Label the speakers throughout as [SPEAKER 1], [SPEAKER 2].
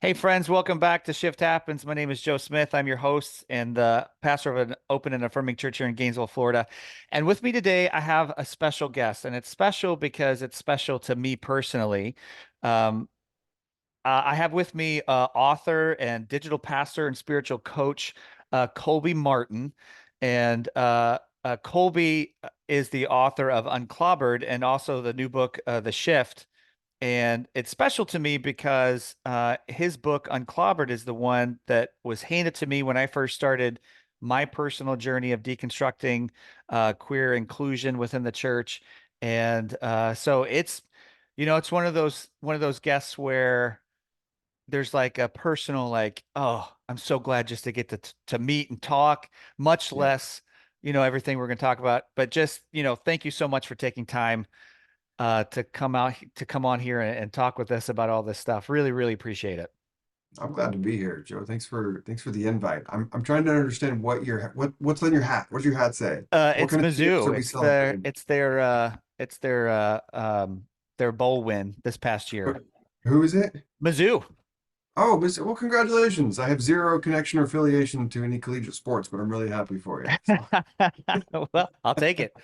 [SPEAKER 1] Hey, friends, welcome back to Shift Happens. My name is Joe Smith. I'm your host and the pastor of an open and affirming church here in Gainesville, Florida. And with me today, I have a special guest, and it's special because it's special to me personally. Um, I have with me author and digital pastor and spiritual coach, Colby Martin. And Colby is the author of Unclobbered and also the new book, The Shift. And it's special to me because his book, Unclobbered, is the one that was handed to me when I first started my personal journey of deconstructing queer inclusion within the church. And so it's one of those guests where there's like a personal like, oh, I'm so glad just to get to meet and talk, much
[SPEAKER 2] Yeah,
[SPEAKER 1] less, everything we're going to talk about. But just, thank you so much for taking time to come on here and talk with us about all this stuff. Really, really appreciate it.
[SPEAKER 2] I'm glad to be here, Joe. Thanks for the invite. I'm trying to understand what's on your hat. What does your hat say? What
[SPEAKER 1] It's
[SPEAKER 2] kind of shifts are
[SPEAKER 1] Mizzou.
[SPEAKER 2] we
[SPEAKER 1] It's their
[SPEAKER 2] celebrating?
[SPEAKER 1] it's their uh it's their uh their bowl win this past
[SPEAKER 2] Who,
[SPEAKER 1] year.
[SPEAKER 2] who is it?
[SPEAKER 1] Mizzou.
[SPEAKER 2] Oh, well, congratulations. I have zero connection or affiliation to any collegiate sports, but I'm really happy for you. So,
[SPEAKER 1] Well, I'll take it.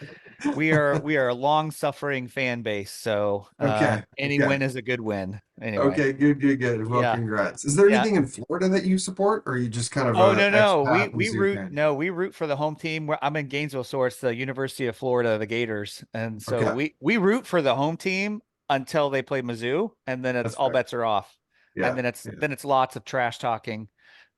[SPEAKER 1] We are a long-suffering fan base, so
[SPEAKER 2] okay,
[SPEAKER 1] any
[SPEAKER 2] okay,
[SPEAKER 1] win is a good win. Anyway,
[SPEAKER 2] okay, good, good, good. Well,
[SPEAKER 1] yeah,
[SPEAKER 2] congrats. Is there
[SPEAKER 1] yeah.
[SPEAKER 2] anything in Florida that you support, or are you just kind of
[SPEAKER 1] Oh
[SPEAKER 2] a
[SPEAKER 1] no, no. We
[SPEAKER 2] expat
[SPEAKER 1] we
[SPEAKER 2] Mizzou
[SPEAKER 1] root
[SPEAKER 2] fan?
[SPEAKER 1] no, we root for the home team. I'm in Gainesville, so it's the University of Florida, the Gators. And so
[SPEAKER 2] Okay,
[SPEAKER 1] we root for the home team until they play Mizzou, and then it's
[SPEAKER 2] that's
[SPEAKER 1] all
[SPEAKER 2] fair.
[SPEAKER 1] bets are off. And
[SPEAKER 2] Yeah,
[SPEAKER 1] then it's
[SPEAKER 2] yeah.
[SPEAKER 1] then it's lots of trash talking.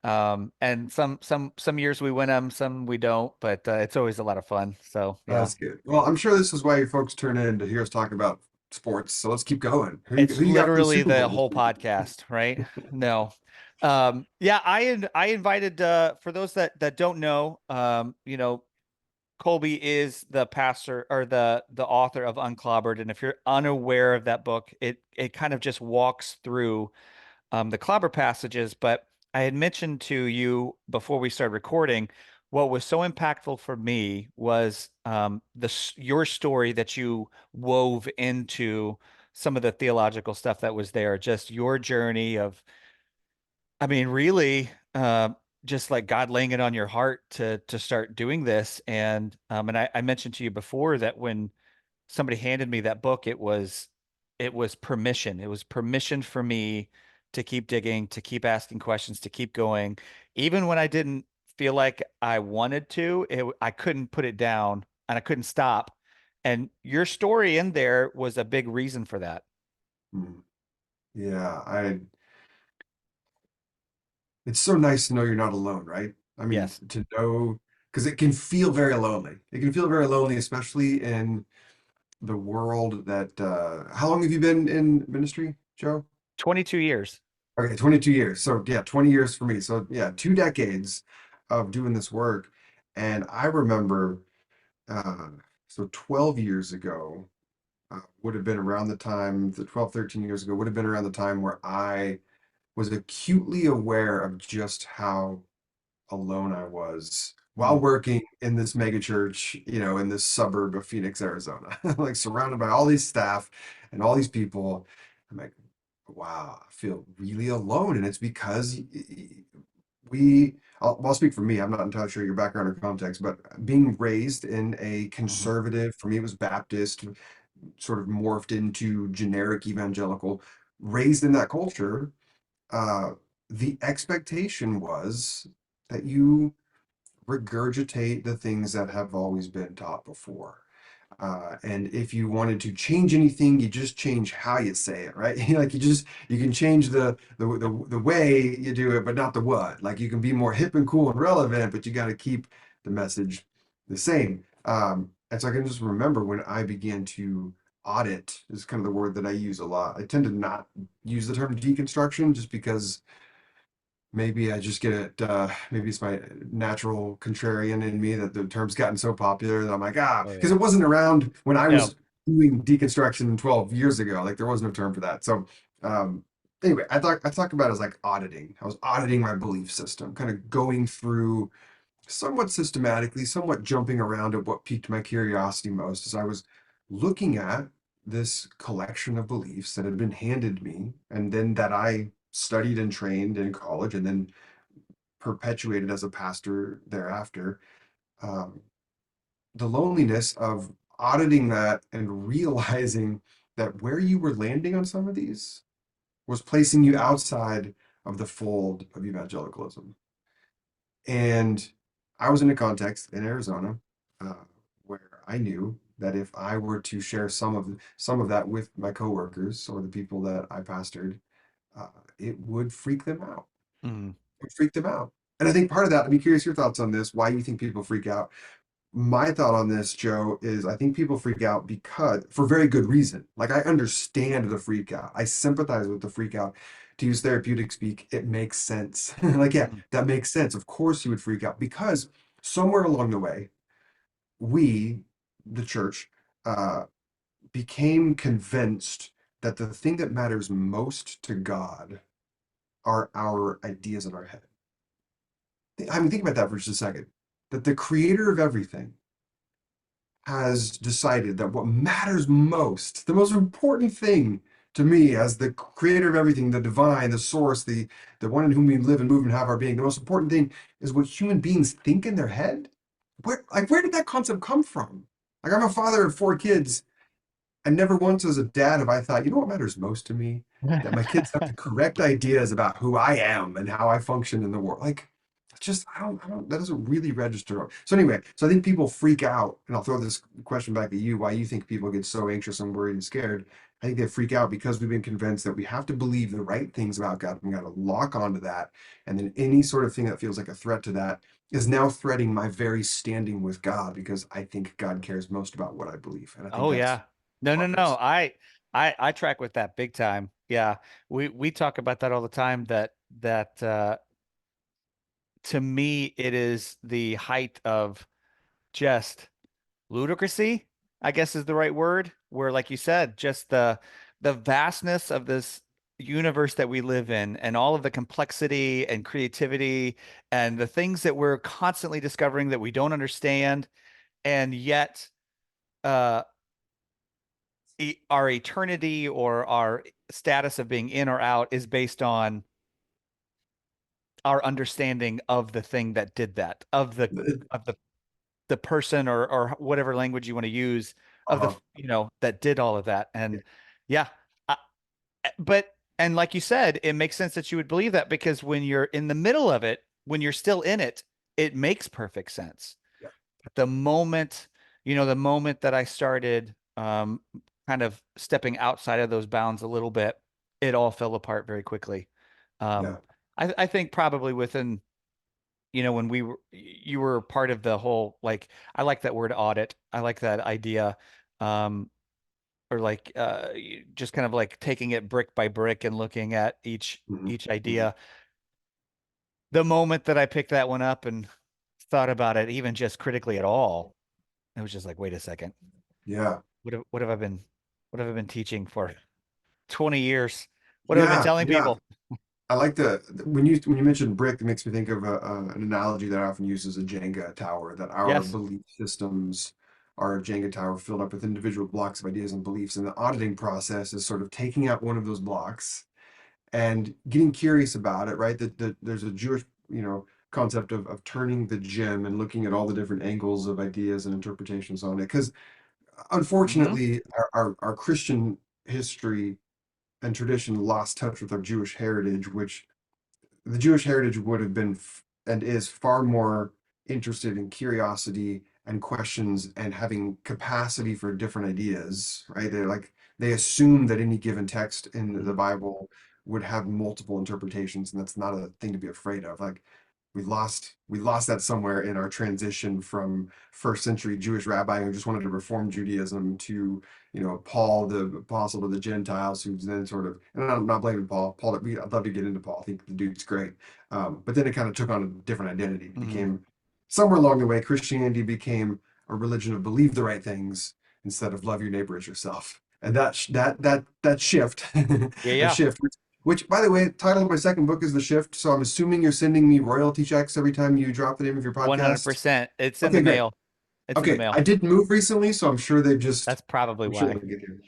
[SPEAKER 1] And some years we win them, some we don't, but it's always a lot of fun. So yeah.
[SPEAKER 2] That's good. Well, I'm sure this is why you folks turn in to hear us talk about sports. So let's keep going.
[SPEAKER 1] It's
[SPEAKER 2] Who you got for the
[SPEAKER 1] literally
[SPEAKER 2] Super
[SPEAKER 1] the
[SPEAKER 2] Bowl this
[SPEAKER 1] whole
[SPEAKER 2] week?
[SPEAKER 1] podcast, right? No. Yeah, I invited for those that don't know, Colby is the pastor or the author of Unclobbered, and if you're unaware of that book, it kind of just walks through the clobber passages. But I had mentioned to you before we started recording, what was so impactful for me was your story that you wove into some of the theological stuff that was there, just your journey of I mean, really, just like God laying it on your heart to start doing this. And I mentioned to you before that when somebody handed me that book, it was permission. It was permission for me to keep digging, to keep asking questions, to keep going, even when I didn't feel like I wanted to. I couldn't put it down and I couldn't stop. And your story in there was a big reason for that.
[SPEAKER 2] Hmm. Yeah, it's so nice to know you're not alone, right? I mean,
[SPEAKER 1] Yes.
[SPEAKER 2] to know because it can feel very lonely. It can feel very lonely, especially in the world that how long have you been in ministry, Joe?
[SPEAKER 1] 22 years.
[SPEAKER 2] Okay, 22 years. So yeah, 20 years for me. So yeah, 2 decades of doing this work. And I remember uh, so 12 years ago, would have been around the time, the 12, 13 years ago, would have been around the time where I was acutely aware of just how alone I was while
[SPEAKER 1] Mm.
[SPEAKER 2] working in this mega church, in this suburb of Phoenix, Arizona, like surrounded by all these staff and all these people. I'm like, wow, I feel really alone. And it's because I'll speak for me. I'm not entirely sure your background or context, but being raised in a
[SPEAKER 1] Mhm.
[SPEAKER 2] conservative, for me, it was Baptist, sort of morphed into generic evangelical, raised in that culture, uh, the expectation was that you regurgitate the things that have always been taught before. And if you wanted to change anything, you just change how you say it, right? Like you can change the way you do it, but not the what. Like you can be more hip and cool and relevant, but you got to keep the message the same. And so I can just remember when I began to audit is kind of the word that I use a lot. I tend to not use the term deconstruction just because maybe I just get it. Maybe it's my natural contrarian in me that the term's gotten so popular that I'm like,
[SPEAKER 1] Oh
[SPEAKER 2] because
[SPEAKER 1] yeah.
[SPEAKER 2] it wasn't around when I
[SPEAKER 1] No.
[SPEAKER 2] was doing deconstruction 12 years ago. Like there was no term for that. So um, anyway, I talk about it as like auditing. I was auditing my belief system, kind of going through somewhat systematically, somewhat jumping around at what piqued my curiosity most as I was looking at this collection of beliefs that had been handed me and then that I studied and trained in college and then perpetuated as a pastor thereafter, um, the loneliness of auditing that and realizing that where you were landing on some of these was placing you outside of the fold of evangelicalism. And I was in a context in Arizona where I knew that if I were to share some of that with my coworkers or the people that I pastored, uh, it would freak them out.
[SPEAKER 1] Mm.
[SPEAKER 2] It would freak them out. And I think part of that, I'd be curious your thoughts on this, why you think people freak out. My thought on this, Joe, is I think people freak out because for very good reason. Like I understand the freak out. I sympathize with the freak out. To use therapeutic speak, it makes sense. Like, yeah,
[SPEAKER 1] Mm.
[SPEAKER 2] that makes sense. Of course you would freak out because somewhere along the way, we, the church, uh, became convinced that the thing that matters most to God are our ideas in our head. I mean, think about that for just a second. That the creator of everything has decided that what matters most, the most important thing to me as the creator of everything, the divine, the source, the one in whom we live and move and have our being, the most important thing is what human beings think in their head. Where did that concept come from? Like I'm a father of four kids, and never once as a dad have I thought, you know what matters most to me? That my kids have the correct ideas about who I am and how I function in the world. Like, it's just, that doesn't really register. So anyway, so I think people freak out, and I'll throw this question back at you, why you think people get so anxious and worried and scared. I think they freak out because we've been convinced that we have to believe the right things about God. We got to lock onto that. And then any sort of thing that feels like a threat to that is now threatening my very standing with God because I think God cares most about what I believe. And I think
[SPEAKER 1] Oh
[SPEAKER 2] that's
[SPEAKER 1] yeah. No, no, no.
[SPEAKER 2] bonkers.
[SPEAKER 1] I track with that big time. Yeah. We talk about that all the time that to me it is the height of just ludicrousy, I guess is the right word, where like you said, just the vastness of this universe that we live in and all of the complexity and creativity and the things that we're constantly discovering that we don't understand and yet uh our eternity or our status of being in or out is based on our understanding of the thing that did that, of the person or whatever language you want to use of the
[SPEAKER 2] Uh-huh.
[SPEAKER 1] that did all of that.
[SPEAKER 2] Yeah.
[SPEAKER 1] And yeah, I, but and like you said, it makes sense that you would believe that because when you're in the middle of it, when you're still in it, it makes perfect sense.
[SPEAKER 2] Yeah.
[SPEAKER 1] The moment, the moment that I started kind of stepping outside of those bounds a little bit, it all fell apart very quickly.
[SPEAKER 2] Yeah.
[SPEAKER 1] Um, I think probably within, when you were part of the whole, like, I like that word audit. I like that idea. Um, or like just kind of like taking it brick by brick and looking at
[SPEAKER 2] Mhm.
[SPEAKER 1] each
[SPEAKER 2] Mhm.
[SPEAKER 1] idea. The moment that I picked that one up and thought about it, even just critically at all, it was just like, wait a second.
[SPEAKER 2] Yeah.
[SPEAKER 1] What have I been teaching for 20 years? What have I been
[SPEAKER 2] Yeah.
[SPEAKER 1] telling
[SPEAKER 2] Yeah.
[SPEAKER 1] people?
[SPEAKER 2] I like when you mentioned brick, it makes me think of an analogy that I often use as a Jenga tower, that our
[SPEAKER 1] Yes.
[SPEAKER 2] belief systems are a Jenga tower filled up with individual blocks of ideas and beliefs. And the auditing process is sort of taking out one of those blocks and getting curious about it, right? That there's a Jewish, concept of turning the gem and looking at all the different angles of ideas and interpretations on it. Because
[SPEAKER 1] Hmm.
[SPEAKER 2] unfortunately, our Christian history and tradition lost touch with our Jewish heritage, which the Jewish heritage would have been and is far more interested in curiosity and questions and having capacity for different ideas, right? They assume that any given text in the Bible would have multiple interpretations, and that's not a thing to be afraid of. Like we lost that somewhere in our transition from first century Jewish rabbi who just wanted to reform Judaism to Paul, the apostle to the Gentiles, who's then sort of, and I'm not blaming Paul. I'd love to get into Paul. I think the dude's great. But then it kind of took on a different identity. It
[SPEAKER 1] Hmm.
[SPEAKER 2] became somewhere along the way, Christianity became a religion of believe the right things instead of love your neighbor as yourself. And that shift,
[SPEAKER 1] Yeah,
[SPEAKER 2] that
[SPEAKER 1] yeah.
[SPEAKER 2] shift, which by the way, title of my second book is The Shift. So I'm assuming you're sending me royalty checks every time you drop the name of your podcast.
[SPEAKER 1] 100%. It's in the
[SPEAKER 2] Okay, great.
[SPEAKER 1] mail. It's in the
[SPEAKER 2] Okay,
[SPEAKER 1] mail.
[SPEAKER 2] I did move recently, so I'm sure they just
[SPEAKER 1] That's probably
[SPEAKER 2] I'm sure
[SPEAKER 1] why.
[SPEAKER 2] they get here.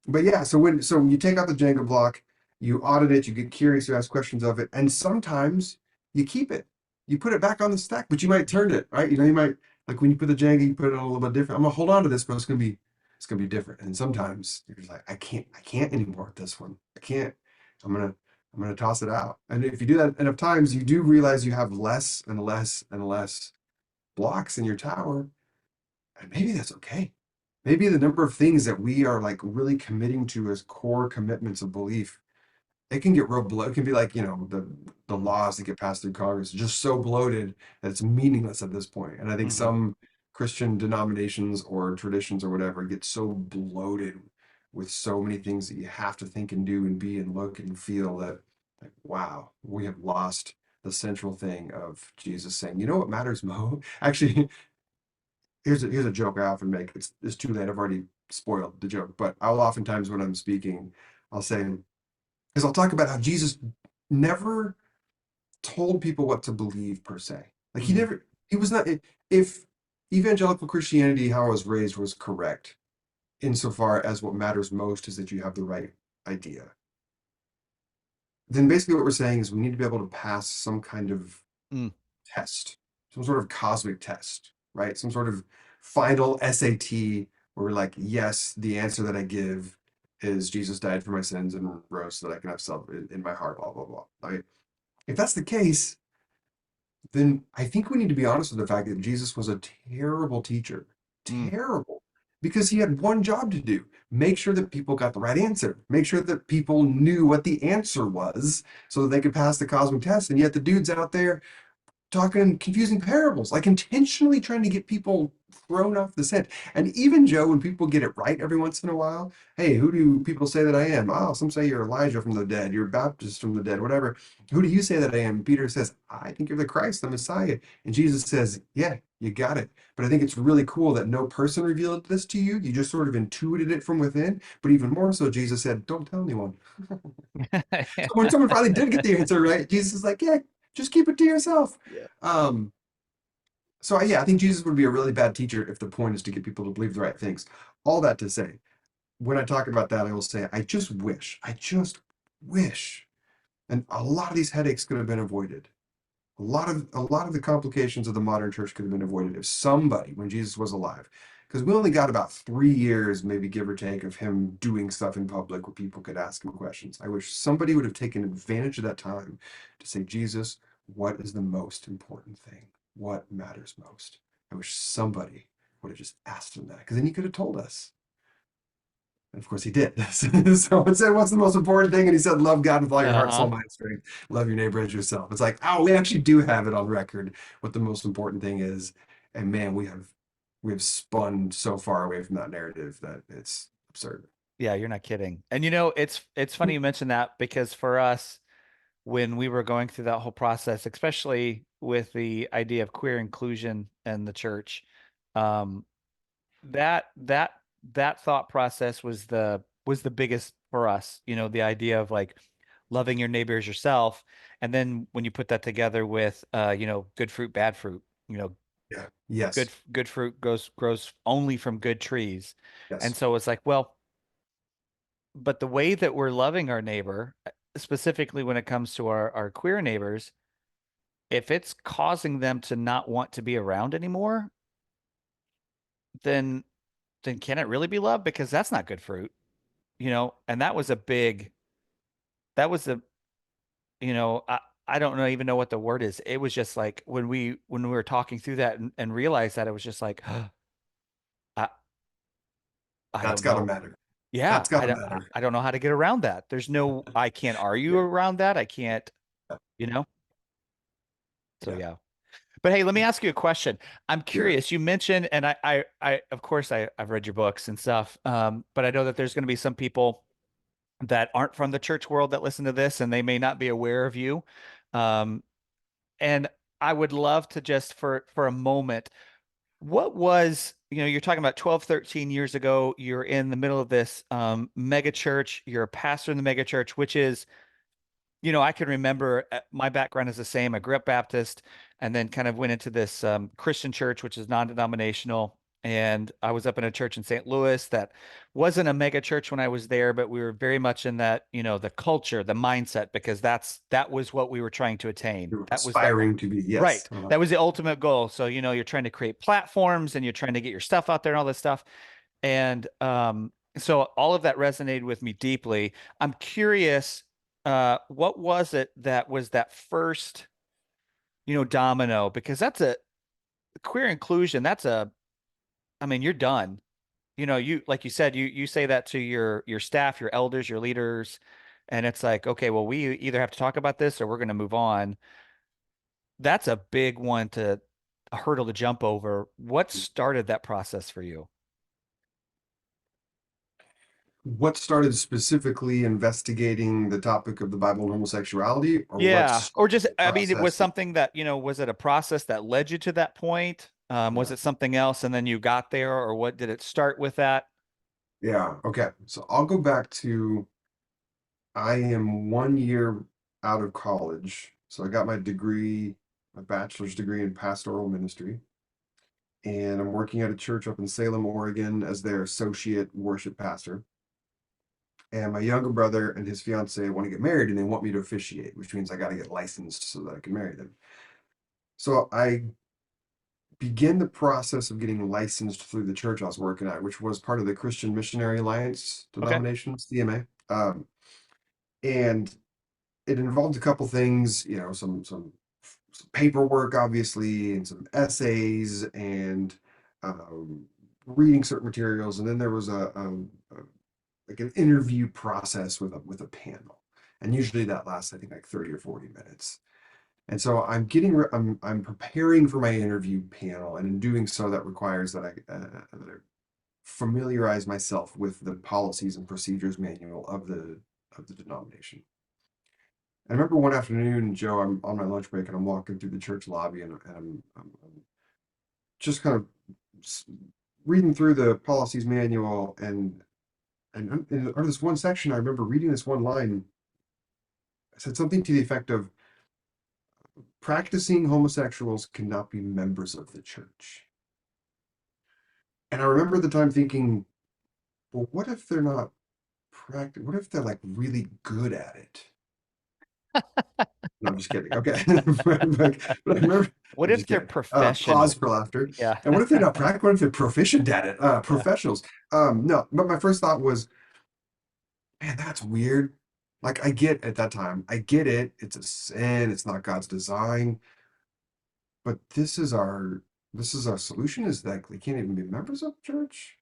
[SPEAKER 2] But yeah, so when you take out the Jenga block you audit it, you get curious, you ask questions of it, and sometimes you keep it. You put it back on the stack, but you might turn it, right? You might like when you put the Jenga, you put it on a little bit different. I'm gonna hold on to this, but it's gonna be different. And sometimes you're just like, I can't anymore with this one. I can't. I'm gonna toss it out. And if you do that enough times, you do realize you have less and less and less blocks in your tower. And maybe that's okay. Maybe the number of things that we are like really committing to as core commitments of belief, it can get real bloated. It can be like, the laws that get passed through Congress, just so bloated that it's meaningless at this point. And I think
[SPEAKER 1] Hmm.
[SPEAKER 2] some Christian denominations or traditions or whatever get so bloated with so many things that you have to think and do and be and look and feel that, like, wow, we have lost the central thing of Jesus saying, you know what matters most? Actually, here's a joke I often make. It's too late. I've already spoiled the joke, but I'll oftentimes when I'm speaking, I'll say, because I'll talk about how Jesus never told people what to believe per se. Like
[SPEAKER 1] Hmm.
[SPEAKER 2] he was not, if evangelical Christianity, how I was raised, was correct insofar as what matters most is that you have the right idea, then basically what we're saying is we need to be able to pass some kind of
[SPEAKER 1] Mm.
[SPEAKER 2] test, some sort of cosmic test, right? Some sort of final SAT where we're like, yes, the answer that I give is Jesus died for my sins and rose so that I can have self in my heart, blah, blah, blah. Right? If that's the case, then I think we need to be honest with the fact that Jesus was a terrible teacher.
[SPEAKER 1] Mm.
[SPEAKER 2] Terrible. Because he had one job to do: make sure that people got the right answer, make sure that people knew what the answer was so that they could pass the cosmic test. And yet the dude's out there talking confusing parables, like intentionally trying to get people thrown off the scent. And even Joe, when people get it right every once in a while, hey, who do people say that I am? Oh, some say you're Elijah from the dead, you're Baptist from the dead, whatever. Who do you say that I am? Peter says, I think you're the Christ, the Messiah. And Jesus says, yeah, you got it. But I think it's really cool that no person revealed this to you. You just sort of intuited it from within. But even more so, Jesus said, don't tell anyone. So when someone finally did get the answer right, Jesus is like, yeah, just keep it to yourself.
[SPEAKER 1] Yeah.
[SPEAKER 2] Um, so yeah, I think Jesus would be a really bad teacher if the point is to get people to believe the right things. All that to say, when I talk about that, I will say, I just wish, and a lot of these headaches could have been avoided. A lot of the complications of the modern church could have been avoided if somebody, when Jesus was alive, because we only got about 3 years, maybe give or take, of him doing stuff in public where people could ask him questions. I wish somebody would have taken advantage of that time to say, Jesus, what is the most important thing? What matters most? I wish somebody would have just asked him that, because then he could have told us. And of course he did. So it said, what's the most important thing? And he said, love God with all your heart, soul,
[SPEAKER 1] Uh-huh.
[SPEAKER 2] mind, strength. Love your neighbor as yourself. It's like, oh, we actually do have it on record what the most important thing is. And man, we have spun so far away from that narrative that it's absurd.
[SPEAKER 1] Yeah, you're not kidding. And it's funny you mentioned that because for us, when we were going through that whole process, especially with the idea of queer inclusion in the church, um, that that that thought process was the biggest for us. The idea of like loving your neighbor as yourself, and then when you put that together with good fruit, bad fruit,
[SPEAKER 2] Yeah.
[SPEAKER 1] good
[SPEAKER 2] Yes.
[SPEAKER 1] good fruit grows only from good trees, and
[SPEAKER 2] Yes.
[SPEAKER 1] so it's like, well, but the way that we're loving our neighbor, specifically when it comes to our queer neighbors, if it's causing them to not want to be around anymore, then can it really be love? Because that's not good fruit, and that was a, I don't know even know what the word is. It was just like when we were talking through that and realized that it was just like, I I
[SPEAKER 2] That's
[SPEAKER 1] don't
[SPEAKER 2] got to
[SPEAKER 1] know.
[SPEAKER 2] matter.
[SPEAKER 1] Yeah,
[SPEAKER 2] That's got to matter.
[SPEAKER 1] I don't know how to get around that. I can't argue
[SPEAKER 2] Yeah.
[SPEAKER 1] around that. I can't, you know? So
[SPEAKER 2] Yeah.
[SPEAKER 1] yeah. But hey, let me ask you a question. I'm
[SPEAKER 2] Yeah.
[SPEAKER 1] curious. You mentioned, and of course, I've read your books and stuff. But I know that there's going to be some people that aren't from the church world that listen to this, and they may not be aware of you. Um, and I would love to just for a moment, what was, you're talking about 12, 13 years ago, you're in the middle of this mega church, you're a pastor in the mega church, which is, I can remember my background is the same. I grew up Baptist and then kind of went into this Christian church, which is non-denominational. And I was up in a church in St. Louis that wasn't a mega church when I was there, but we were very much in that, the culture, the mindset, because that was what we were trying to attain.
[SPEAKER 2] You're
[SPEAKER 1] That was the
[SPEAKER 2] aspiring to be, yes.
[SPEAKER 1] right. That was the ultimate goal. So, you're trying to create platforms and you're trying to get your stuff out there and all this stuff. And so all of that resonated with me deeply. I'm curious, what was it that was that first, domino? Because that's a queer inclusion. I mean, you're done. You like you said, you say that to your staff, your elders, your leaders, and it's like, okay, well, we either have to talk about this or we're going to move on. That's a big one to a hurdle to jump over. What started that process for you?
[SPEAKER 2] What started specifically investigating the topic of the Bible and homosexuality, or what
[SPEAKER 1] Yeah. Or
[SPEAKER 2] started
[SPEAKER 1] just,
[SPEAKER 2] the
[SPEAKER 1] I mean, it was
[SPEAKER 2] process?
[SPEAKER 1] something that, was it a process that led you to that point? Was
[SPEAKER 2] Yeah.
[SPEAKER 1] it something else and then you got there, or what did it start with that?
[SPEAKER 2] Yeah. Okay. So I'll go back to I am 1 year out of college. So I got my degree, my bachelor's degree in pastoral ministry. And I'm working at a church up in Salem, Oregon as their associate worship pastor. And my younger brother and his fiance want to get married and they want me to officiate, which means I got to get licensed so that I can marry them. So I began the process of getting licensed through the church I was working at, which was part of the Christian Missionary Alliance
[SPEAKER 1] Okay.
[SPEAKER 2] denomination, CMA. And it involved a couple things, some paperwork, obviously, and some essays and um, reading certain materials. And then there was a like an interview process with a panel, and usually that lasts, I think, like 30 or 40 minutes. And so I'm preparing for my interview panel, and in doing so, that requires that I familiarize myself with the policies and procedures manual of the denomination. I remember one afternoon, Joe, I'm on my lunch break and I'm walking through the church lobby, and I'm just kind of reading through the policies manual, and under this one section, I remember reading this one line. It said something to the effect of practicing homosexuals cannot be members of the church. And I remember the time thinking, well, what if they're not what if they're like really good at it? No, I'm just kidding. Okay. But I remember,
[SPEAKER 1] What
[SPEAKER 2] I'm
[SPEAKER 1] if
[SPEAKER 2] just
[SPEAKER 1] they're
[SPEAKER 2] kidding. Pause
[SPEAKER 1] professional?
[SPEAKER 2] for laughter.
[SPEAKER 1] Yeah.
[SPEAKER 2] And what if they're not practical? What if they're proficient at it?
[SPEAKER 1] Yeah.
[SPEAKER 2] Professionals. No, but my first thought was, man, that's weird. Like, I get at that time, I get it. It's a sin. It's not God's design. But this is our solution is that they can't even be members of the church.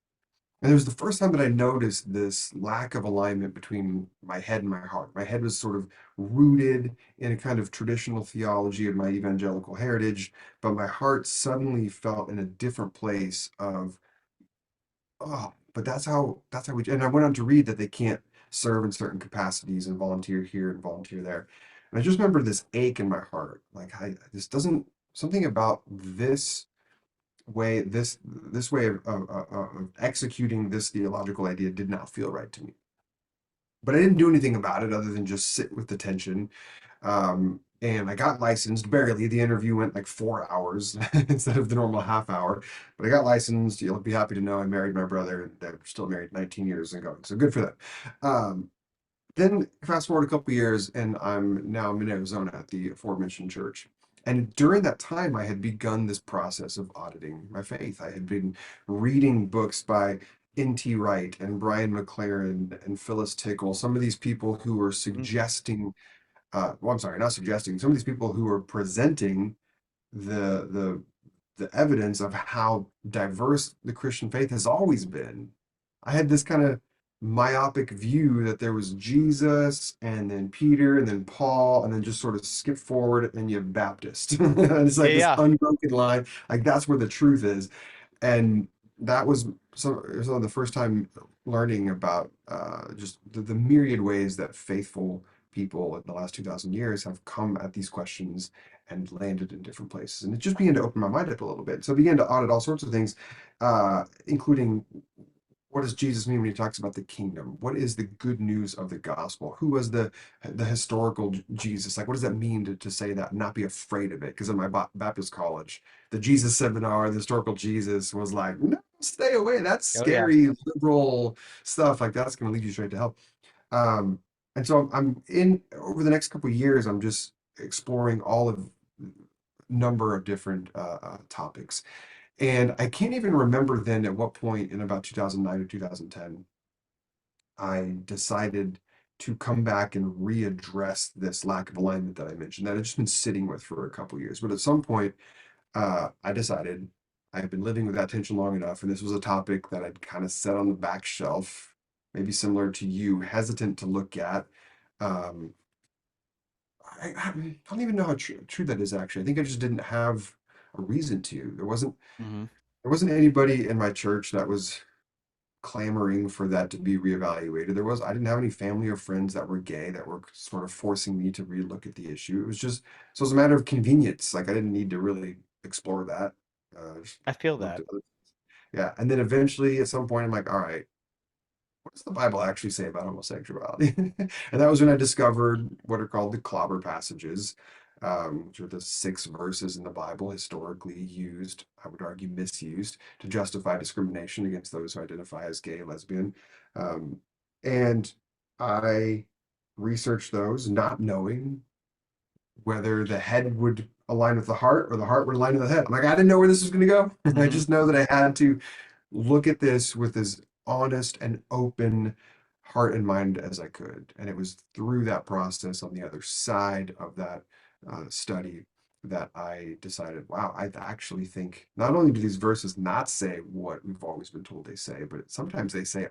[SPEAKER 2] And it was the first time that I noticed this lack of alignment between my head and my heart. My head was sort of rooted in a kind of traditional theology of my evangelical heritage, but my heart suddenly felt in a different place of, oh, but that's how we, and I went on to read that they can't serve in certain capacities and volunteer here and volunteer there. And I just remember this ache in my heart. Like, this doesn't, something about this way of executing this theological idea did not feel right to me. But I didn't do anything about it other than just sit with the tension. And I got licensed barely. The interview went like 4 hours instead of the normal half hour. But I got licensed. You'll be happy to know I married my brother, and they're still married 19 years and going. So good for them. Then fast forward a couple years, and I'm in Arizona at the aforementioned church. And during that time, I had begun this process of auditing my faith. I had been reading books by N.T. Wright and Brian McLaren and Phyllis Tickle, some of these people who were
[SPEAKER 1] Mhm.
[SPEAKER 2] suggesting, well, I'm sorry, not suggesting, some of these people who were presenting the the the evidence of how diverse the Christian faith has always been. I had this kind of myopic view that there was Jesus and then Peter and then Paul and then just sort of skip forward and you have Baptist. And it's
[SPEAKER 1] Yeah.
[SPEAKER 2] like this
[SPEAKER 1] Yeah.
[SPEAKER 2] unbroken line. Like that's where the truth is. And that was some of the first time learning about just the myriad ways that faithful people in the last 2,000 years have come at these questions and landed in different places. And it just began to open my mind up a little bit. So I began to audit all sorts of things, including what does Jesus mean when he talks about the kingdom? What is the good news of the gospel? Who was the historical Jesus? Like, what does that mean to say that and not be afraid of it? Because in my Baptist college, the Jesus seminar, the historical Jesus was like, no, stay away. That's
[SPEAKER 1] Oh yeah.
[SPEAKER 2] scary, liberal stuff. Like that's going to lead you straight to hell. Um, and so I'm in over the next couple of years, I'm just exploring all of number of different topics. And I can't even remember then at what point in about 2009 or 2010 I decided to come back and readdress this lack of alignment that I mentioned that I've just been sitting with for a couple of years. But at some point, I decided I had been living with that tension long enough, and this was a topic that I'd kind of set on the back shelf, maybe similar to you, hesitant to look at. Um, I don't even know how true that is actually. I think I just didn't have a reason to.
[SPEAKER 1] Hmm.
[SPEAKER 2] There wasn't anybody in my church that was clamoring for that to be reevaluated. I didn't have any family or friends that were gay that were sort of forcing me to relook at the issue. It was just, so it was a matter of convenience. Like I didn't need to really explore that. Just
[SPEAKER 1] I feel
[SPEAKER 2] looked
[SPEAKER 1] that.
[SPEAKER 2] at other, yeah. And then eventually at some point, I'm like, all right, what does the Bible actually say about homosexuality? And that was when I discovered what are called the clobber passages, which are the 6 verses in the Bible historically used, I would argue misused, to justify discrimination against those who identify as gay, lesbian. Um, and I researched those, not knowing whether the head would align with the heart or the heart would align with the head. I'm like, I didn't know where this was going to go. I
[SPEAKER 1] Hmm.
[SPEAKER 2] just know that I had to look at this with as honest and open heart and mind as I could. And it was through that process on the other side of that study that I decided, wow, I actually think not only do these verses not say what we've always been told they say, but sometimes they say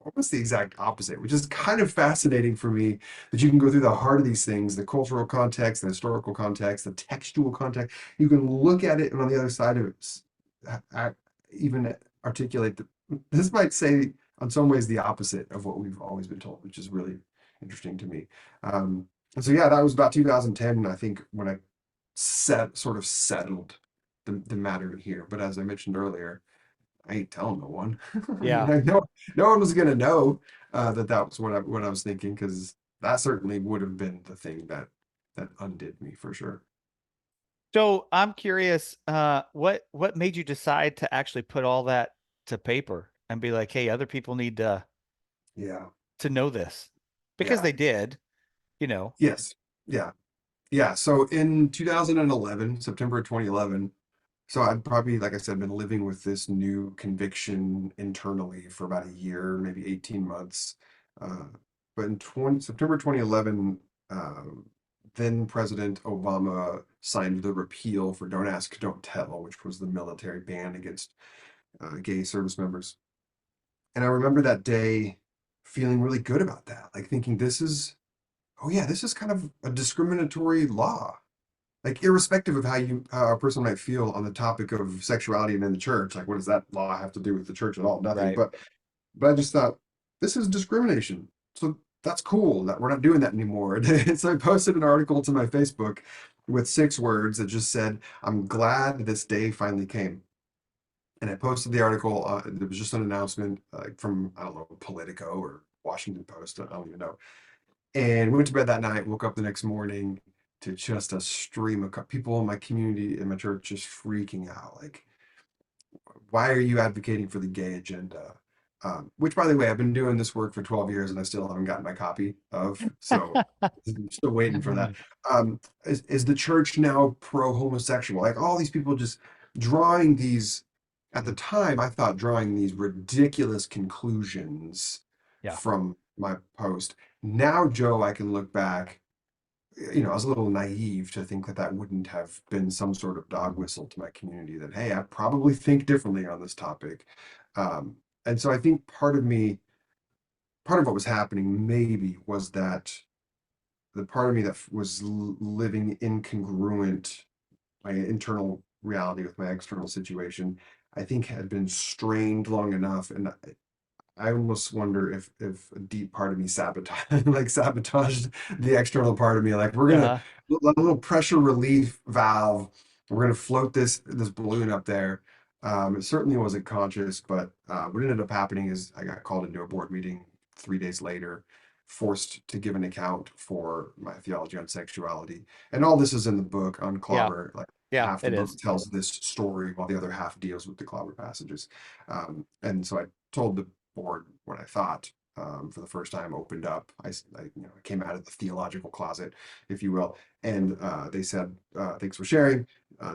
[SPEAKER 2] almost the exact opposite, which is kind of fascinating for me that you can go through the heart of these things, the cultural context, the historical context, the textual context. You can look at it and on the other side of it, even articulate this might say on some ways the opposite of what we've always been told, which is really interesting to me. And so yeah, that was about 2010, I think, when I sort of settled the matter here. But as I mentioned earlier, I ain't telling no one. I mean,
[SPEAKER 1] Yeah.
[SPEAKER 2] I know no one was gonna know that that was what I was thinking because that certainly would have been the thing that undid me for sure.
[SPEAKER 1] So I'm curious, what made you decide to actually put all that to paper and be like, hey, other people need
[SPEAKER 2] Yeah.
[SPEAKER 1] to know this because
[SPEAKER 2] Yeah.
[SPEAKER 1] they did, you know.
[SPEAKER 2] Yes. Yeah. Yeah. So in 2011, September 2011, so I'd probably, like I said, been living with this new conviction internally for about a year, maybe 18 months. Uh, but in September 2011, uh, then President Obama signed the repeal for Don't Ask, Don't Tell, which was the military ban against gay service members. And I remember that day feeling really good about that, like thinking, oh yeah, this is kind of a discriminatory law, like irrespective of how a person might feel on the topic of sexuality and in the church, like what does that law have to do with the church at all? Nothing.
[SPEAKER 1] Right.
[SPEAKER 2] But I just thought this is discrimination. So that's cool that we're not doing that anymore. And so I posted an article to my Facebook with 6 words that just said, I'm glad this day finally came. And I posted the article. There was just an announcement from, I don't know, Politico or Washington Post. I don't even know. And went to bed that night, woke up the next morning to just a stream of people in my community in my church just freaking out. Like, why are you advocating for the gay agenda? Which, by the way, I've been doing this work for 12 years and I still haven't gotten my copy of. So I'm still waiting for that. Is the church now pro homosexual? Like all these people just drawing these, at the time, I thought drawing these ridiculous conclusions
[SPEAKER 1] Yeah.
[SPEAKER 2] from my post. Now, Joe, I can look back, I was a little naive to think that that wouldn't have been some sort of dog whistle to my community that, hey, I probably think differently on this topic. Um, and so I think part of what was happening maybe was that the part of me that was living incongruent, my internal reality with my external situation, I think had been strained long enough. And I almost wonder if a deep part of me sabotaged the external part of me. Like we're gonna
[SPEAKER 1] Uh-huh.
[SPEAKER 2] a little pressure relief valve. We're gonna float this balloon up there. It certainly wasn't conscious, but what ended up happening is I got called into a board meeting 3 days later, forced to give an account for my theology on sexuality, and all this is in the book
[SPEAKER 1] Yeah.
[SPEAKER 2] Unclobbered.
[SPEAKER 1] Yeah,
[SPEAKER 2] half the
[SPEAKER 1] it
[SPEAKER 2] book
[SPEAKER 1] is.
[SPEAKER 2] tells this story while the other half deals with the clobber passages. And so I told the board what I thought. For the first time, opened up. I came out of the theological closet, if you will, and they said, "Thanks for sharing.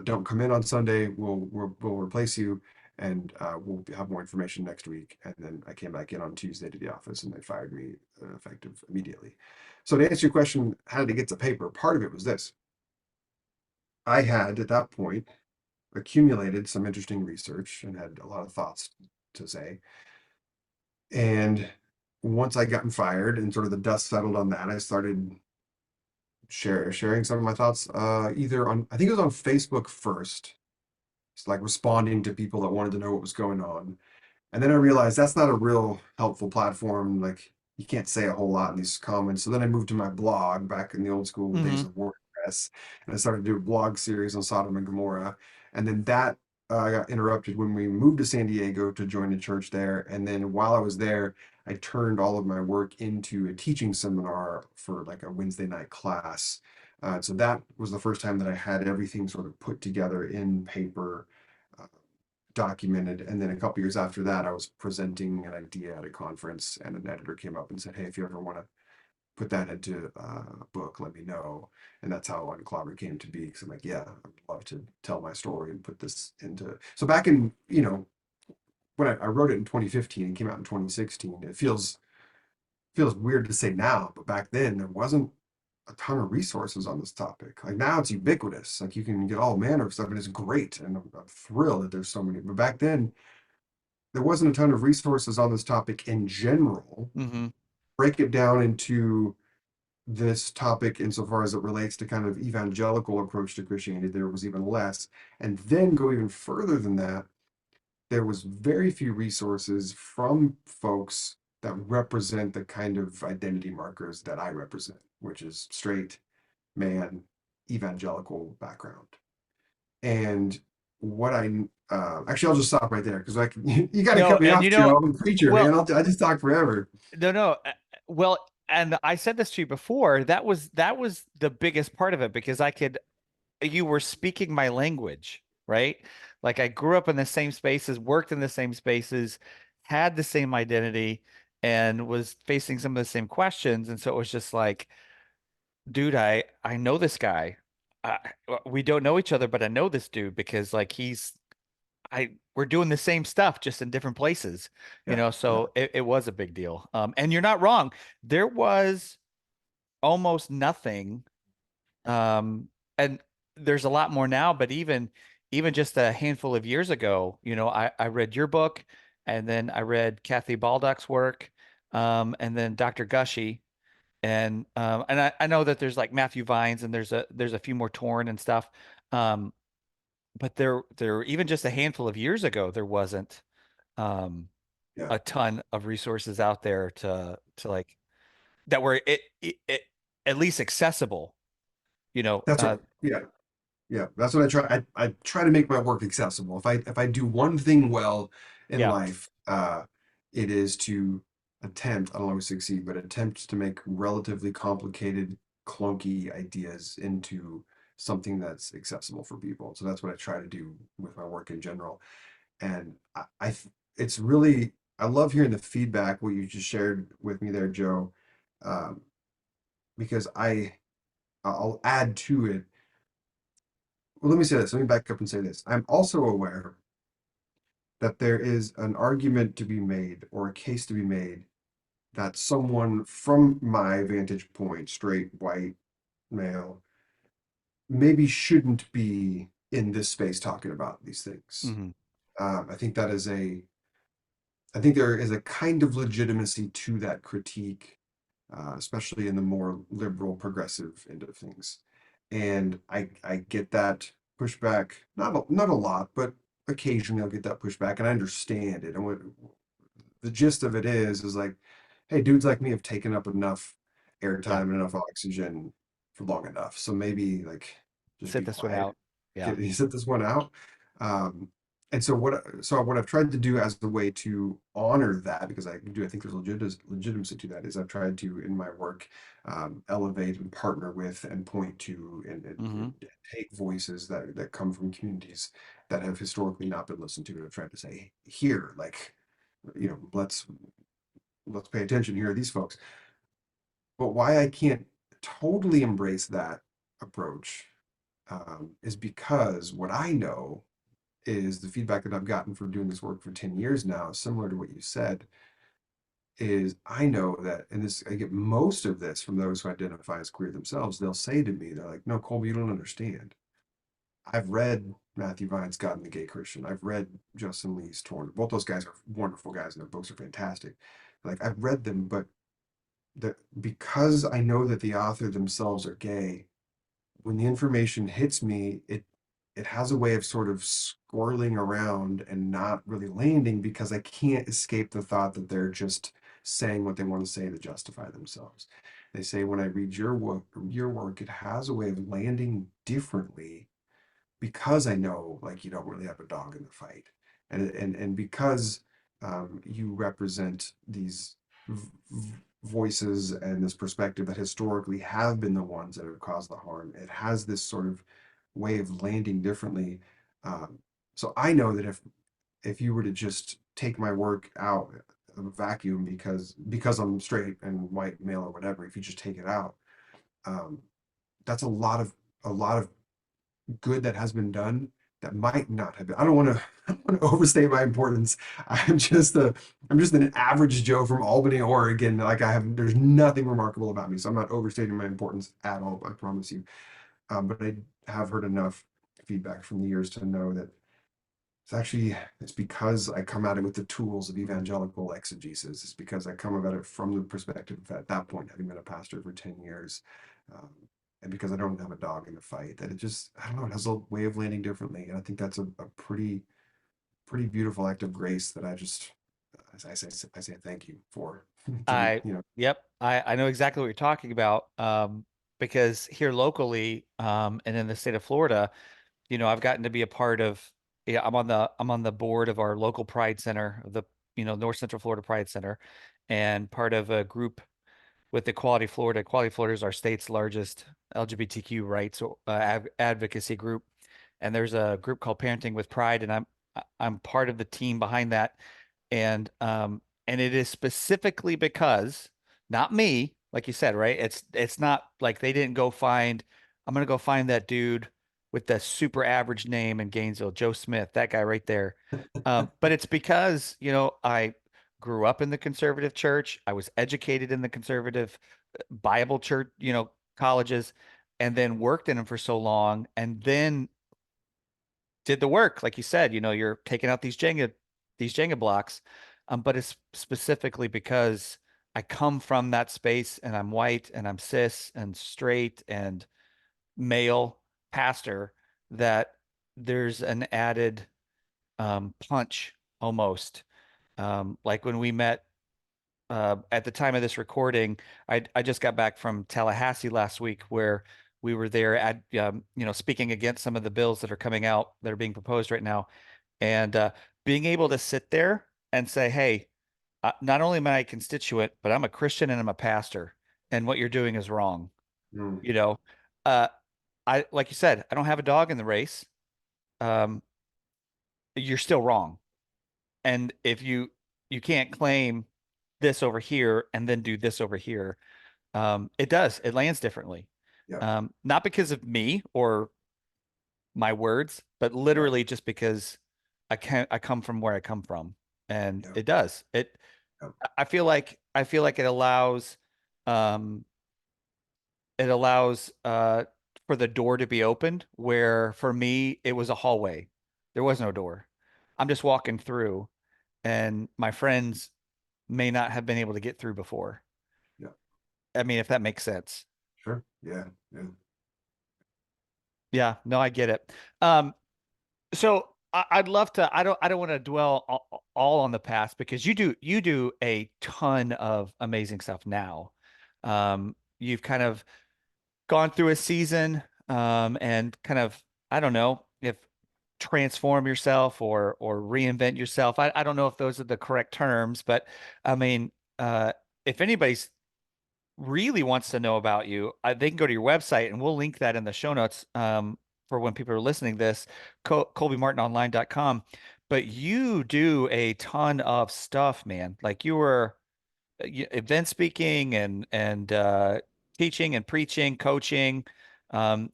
[SPEAKER 2] Don't come in on Sunday. We'll replace you, and we'll have more information next week." And then I came back in on Tuesday to the office, and they fired me effective immediately. So to answer your question, how did it get to paper? Part of it was this: I had at that point accumulated some interesting research and had a lot of thoughts to say. And once I gotten fired and sort of the dust settled on that, I started sharing some of my thoughts, either on, I think it was on Facebook first. It's like responding to people that wanted to know what was going on. And then I realized that's not a real helpful platform. Like you can't say a whole lot in these comments. So then I moved to my blog back in the old school days
[SPEAKER 1] Hmm.
[SPEAKER 2] of WordPress, and I started to do a blog series on Sodom and Gomorrah. And then that got interrupted when we moved to San Diego to join a church there. And then while I was there, I turned all of my work into a teaching seminar for like a Wednesday night class. So that was the first time that I had everything sort of put together in paper, uh, documented. And then a couple years after that, I was presenting an idea at a conference, and an editor came up and said, "Hey, if you ever want to put that into a book, let me know." And that's how Unclobbered came to be. Because I'm like, yeah, I'd love to tell my story and put this into. So back in, when I wrote it in 2015 and came out in 2016, it feels weird to say now, but back then there wasn't a ton of resources on this topic. Like now it's ubiquitous. Like you can get all manner of stuff, and it's great. And I'm thrilled that there's so many. But back then, there wasn't a ton of resources on this topic in general.
[SPEAKER 1] Hmm.
[SPEAKER 2] Break it down into this topic insofar as it relates to kind of evangelical approach to Christianity, there was even less. And then go even further than that, there was very few resources from folks that represent the kind of identity markers that I represent, which is straight, man, evangelical background. And what actually, I'll just stop right there because you got to
[SPEAKER 1] No,
[SPEAKER 2] cut me
[SPEAKER 1] and
[SPEAKER 2] off, Joe. I'm a preacher,
[SPEAKER 1] well,
[SPEAKER 2] man. I just talk forever.
[SPEAKER 1] no, no. Well, and I said this to you before. That was the biggest part of it because you were speaking my language, right? Like I grew up in the same spaces, worked in the same spaces, had the same identity, and was facing some of the same questions. And so it was just like, dude, I know this guy. I, we don't know each other, but I know this dude because like we're doing the same stuff just in different places,
[SPEAKER 2] Yeah, yeah,
[SPEAKER 1] so it was a big deal. And you're not wrong. There was almost nothing. Um, and there's a lot more now, but even just a handful of years ago, I read your book and then I read Kathy Baldock's work, and then Dr. Gushy. And I know that there's like Matthew Vines and there's a few more torn and stuff. Um, but there even just a handful of years ago, there wasn't um
[SPEAKER 2] yeah.
[SPEAKER 1] a ton of resources out there to like that were it at least accessible, you know.
[SPEAKER 2] That's right. Yeah, yeah. That's what I try. I try to make my work accessible. If I do one thing well in
[SPEAKER 1] Yeah.
[SPEAKER 2] life, it is to attempt, I don't always succeed, but attempt to make relatively complicated, clunky ideas into something that's accessible for people. So that's what I try to do with my work in general. And it's really, I love hearing the feedback, what you just shared with me there, Joe, um, because I'll add to it. Well, let me say this. Let me back up and say this. I'm also aware that there is an argument to be made or a case to be made that someone from my vantage point, straight, white, male, maybe shouldn't be in this space talking about these things.
[SPEAKER 1] Hmm.
[SPEAKER 2] I think that is I think there is a kind of legitimacy to that critique, especially in the more liberal, progressive end of things. And I get that pushback, not a lot, but occasionally I'll get that pushback, and I understand it. And what the gist of it is like, hey, dudes like me have taken up enough
[SPEAKER 1] Yeah.
[SPEAKER 2] airtime and enough oxygen for long enough. So maybe like just
[SPEAKER 1] Sit
[SPEAKER 2] be
[SPEAKER 1] this one
[SPEAKER 2] quiet.
[SPEAKER 1] out. Yeah.
[SPEAKER 2] Get, you sit this one out. Um, and so what I've tried to do as the way to honor that, because I think there's legitimacy to that, is I've tried to in my work elevate and partner with and point to
[SPEAKER 1] Hmm.
[SPEAKER 2] and take voices that come from communities that have historically not been listened to, and I've tried to say here, like, let's pay attention. Here are these folks. But why I can't totally embrace that approach is because what I know is the feedback that I've gotten from doing this work for 10 years now, similar to what you said, is I know that, and this, I get most of this from those who identify as queer themselves. They'll say to me, they're like, no, Colby, you don't understand. I've read Matthew Vine's God and the Gay Christian. I've read Justin Lee's Torn. Both those guys are wonderful guys, and their books are fantastic. Like, I've read them, but because I know that the author themselves are gay, when the information hits me, it has a way of sort of swirling around and not really landing because I can't escape the thought that they're just saying what they want to say to justify themselves. They say when I read your work, it has a way of landing differently because I know like you don't really have a dog in the fight, and because you represent these voices and this perspective that historically have been the ones that have caused the harm. It has this sort of way of landing differently. Um, so I know that if you were to just take my work out of a vacuum because I'm straight and white male or whatever, if you just take it out, um, that's a lot of good that has been done that might not have been. I don't want to I don't want to overstate my importance. I'm just an average Joe from Albany, Oregon. Like there's nothing remarkable about me, so I'm not overstating my importance at all. I promise you. But I have heard enough feedback from the years to know that it's because I come at it with the tools of evangelical exegesis. It's because I come at it from the perspective of, at that point, having been a pastor for 10 years, um, and because I don't have a dog in the fight, that it just, I don't know, it has a way of landing differently. And I think that's a pretty beautiful act of grace that I say thank you for to be,
[SPEAKER 1] I, yep, I know exactly what you're talking about. Because here locally, and in the state of Florida, I've gotten to be a part of, yeah, I'm on the board of our local Pride Center, of the, North Central Florida Pride Center, and part of a group with Equality Florida. Equality Florida is our state's largest LGBTQ rights advocacy group, and there's a group called Parenting with Pride, and I'm part of the team behind that, and it is specifically because not me, like you said, right? It's not like they didn't go find. I'm gonna go find that dude with the super average name in Gainesville, Joe Smith, that guy right there. But it's because, I grew up in the conservative church. I was educated in the conservative Bible church, colleges, and then worked in them for so long, and then did the work, like you said. You're taking out these Jenga blocks, but it's specifically because I come from that space, and I'm white, and I'm cis and straight and male pastor, that there's an added punch almost. Like when we met at the time of this recording, I just got back from Tallahassee last week, where we were there at speaking against some of the bills that are coming out that are being proposed right now, and being able to sit there and say, "Hey, not only am I a constituent, but I'm a Christian and I'm a pastor, and what you're doing is wrong."
[SPEAKER 2] mm,
[SPEAKER 1] You know, uh, I like you said, I don't have a dog in the race. Um, you're still wrong. And if you can't claim this over here and then do this over here, it lands differently.
[SPEAKER 2] yeah,
[SPEAKER 1] Not because of me or my words, but
[SPEAKER 2] yeah,
[SPEAKER 1] literally just because I come from where I come from, and
[SPEAKER 2] yeah,
[SPEAKER 1] it does.
[SPEAKER 2] yeah,
[SPEAKER 1] I feel like um it allows for the door to be opened, where for me it was a hallway. There was no door. I'm just walking through, and my friends may not have been able to get through before.
[SPEAKER 2] yeah,
[SPEAKER 1] I mean, if that makes sense.
[SPEAKER 2] sure, yeah, yeah.
[SPEAKER 1] Yeah, no, I get it. Um, so I'd love to. I don't want to dwell all on the past, because you do a ton of amazing stuff now. You've kind of gone through a season, and kind of, I don't know if transform yourself or reinvent yourself. I don't know if those are the correct terms, but I mean, if anybody's really wants to know about you, they can go to your website and we'll link that in the show notes for when people are listening to this, colbymartinonline.com. But you do a ton of stuff, man. Like you were event speaking and teaching and preaching, coaching.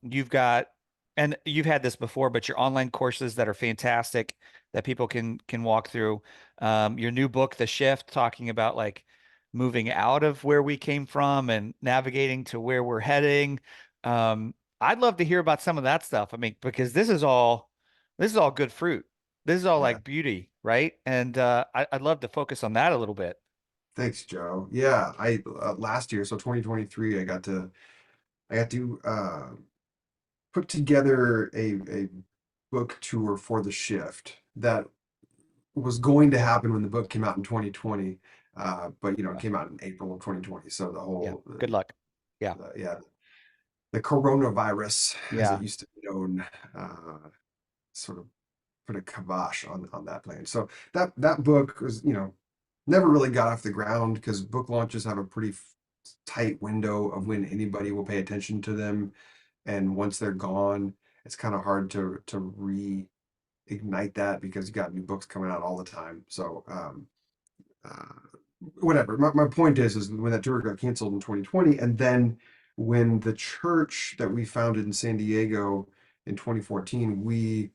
[SPEAKER 1] You've got and you've had this before, but your online courses that are fantastic that people can walk through. Your new book, The Shift, talking about like moving out of where we came from and navigating to where we're heading. I'd love to hear about some of that stuff. I mean, because this is all good fruit. This is all
[SPEAKER 2] Yeah.
[SPEAKER 1] like beauty, right? And I'd love to focus on that a little bit.
[SPEAKER 2] Thanks, Joe. Yeah, I last year, so 2023, I got to put together a book tour for the shift that was going to happen when the book came out in 2020. But it came out in April of 2020. So the
[SPEAKER 1] Yeah.
[SPEAKER 2] whole
[SPEAKER 1] Good luck. Yeah.
[SPEAKER 2] yeah, the coronavirus, as it
[SPEAKER 1] Yeah.
[SPEAKER 2] used to be known, sort of put a kibosh on that plan. So that book was, never really got off the ground because book launches have a pretty tight window of when anybody will pay attention to them, and once they're gone, it's kind of hard to reignite that because you got new books coming out all the time. So uh, whatever. My point is when that tour got canceled in 2020, and then when the church that we founded in San Diego in 2014, we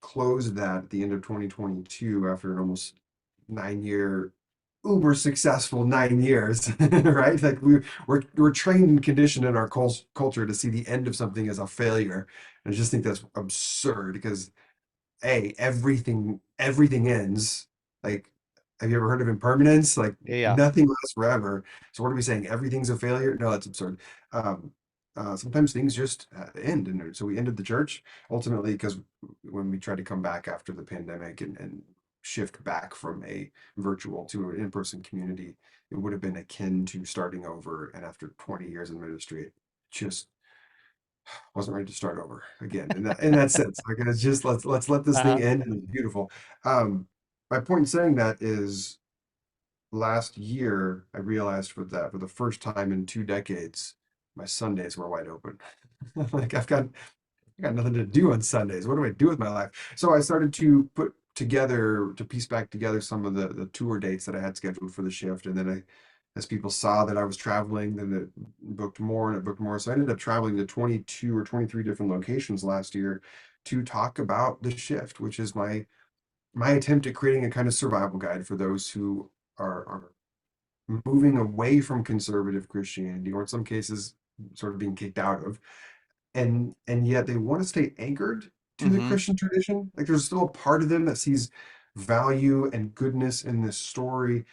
[SPEAKER 2] closed that at the end of 2022 after an almost 9 year uber successful 9 years, right? Like we're trained and conditioned in our culture to see the end of something as a failure. And I just think that's absurd because everything ends. Like, have you ever heard of impermanence? Like
[SPEAKER 1] Yeah. Yeah.
[SPEAKER 2] nothing lasts forever. So what are we saying? Everything's a failure? No, that's absurd. Um, Sometimes things just end, and so we ended the church ultimately because when we tried to come back after the pandemic and shift back from a virtual to an in-person community, it would have been akin to starting over. And after 20 years in ministry, it just wasn't ready to start over again in that sense. Like it's just let's let this thing
[SPEAKER 1] Uh-huh.
[SPEAKER 2] end and it's beautiful. Um, my point in saying that is last year I realized for the first time in 2 decades, my Sundays were wide open. Like I got nothing to do on Sundays. What do I do with my life? So I started to piece back together some of the tour dates that I had scheduled for the shift. And then as people saw that I was traveling, then it booked more and it booked more. So I ended up traveling to 22 or 23 different locations last year to talk about the shift, which is my attempt at creating a kind of survival guide for those who are moving away from conservative Christianity, or in some cases, sort of being kicked out of, and yet they want to stay anchored to the
[SPEAKER 1] Hmm.
[SPEAKER 2] Christian tradition. Like there's still a part of them that sees value and goodness in this story,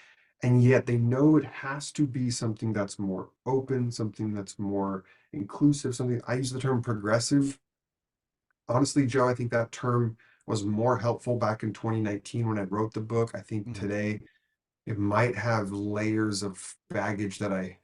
[SPEAKER 2] and yet they know it has to be something that's more open, something that's more inclusive, something I use the term progressive. Honestly, Joe, I think that term was more helpful back in 2019 when I wrote the book. I think
[SPEAKER 1] Hmm.
[SPEAKER 2] today it might have layers of baggage that's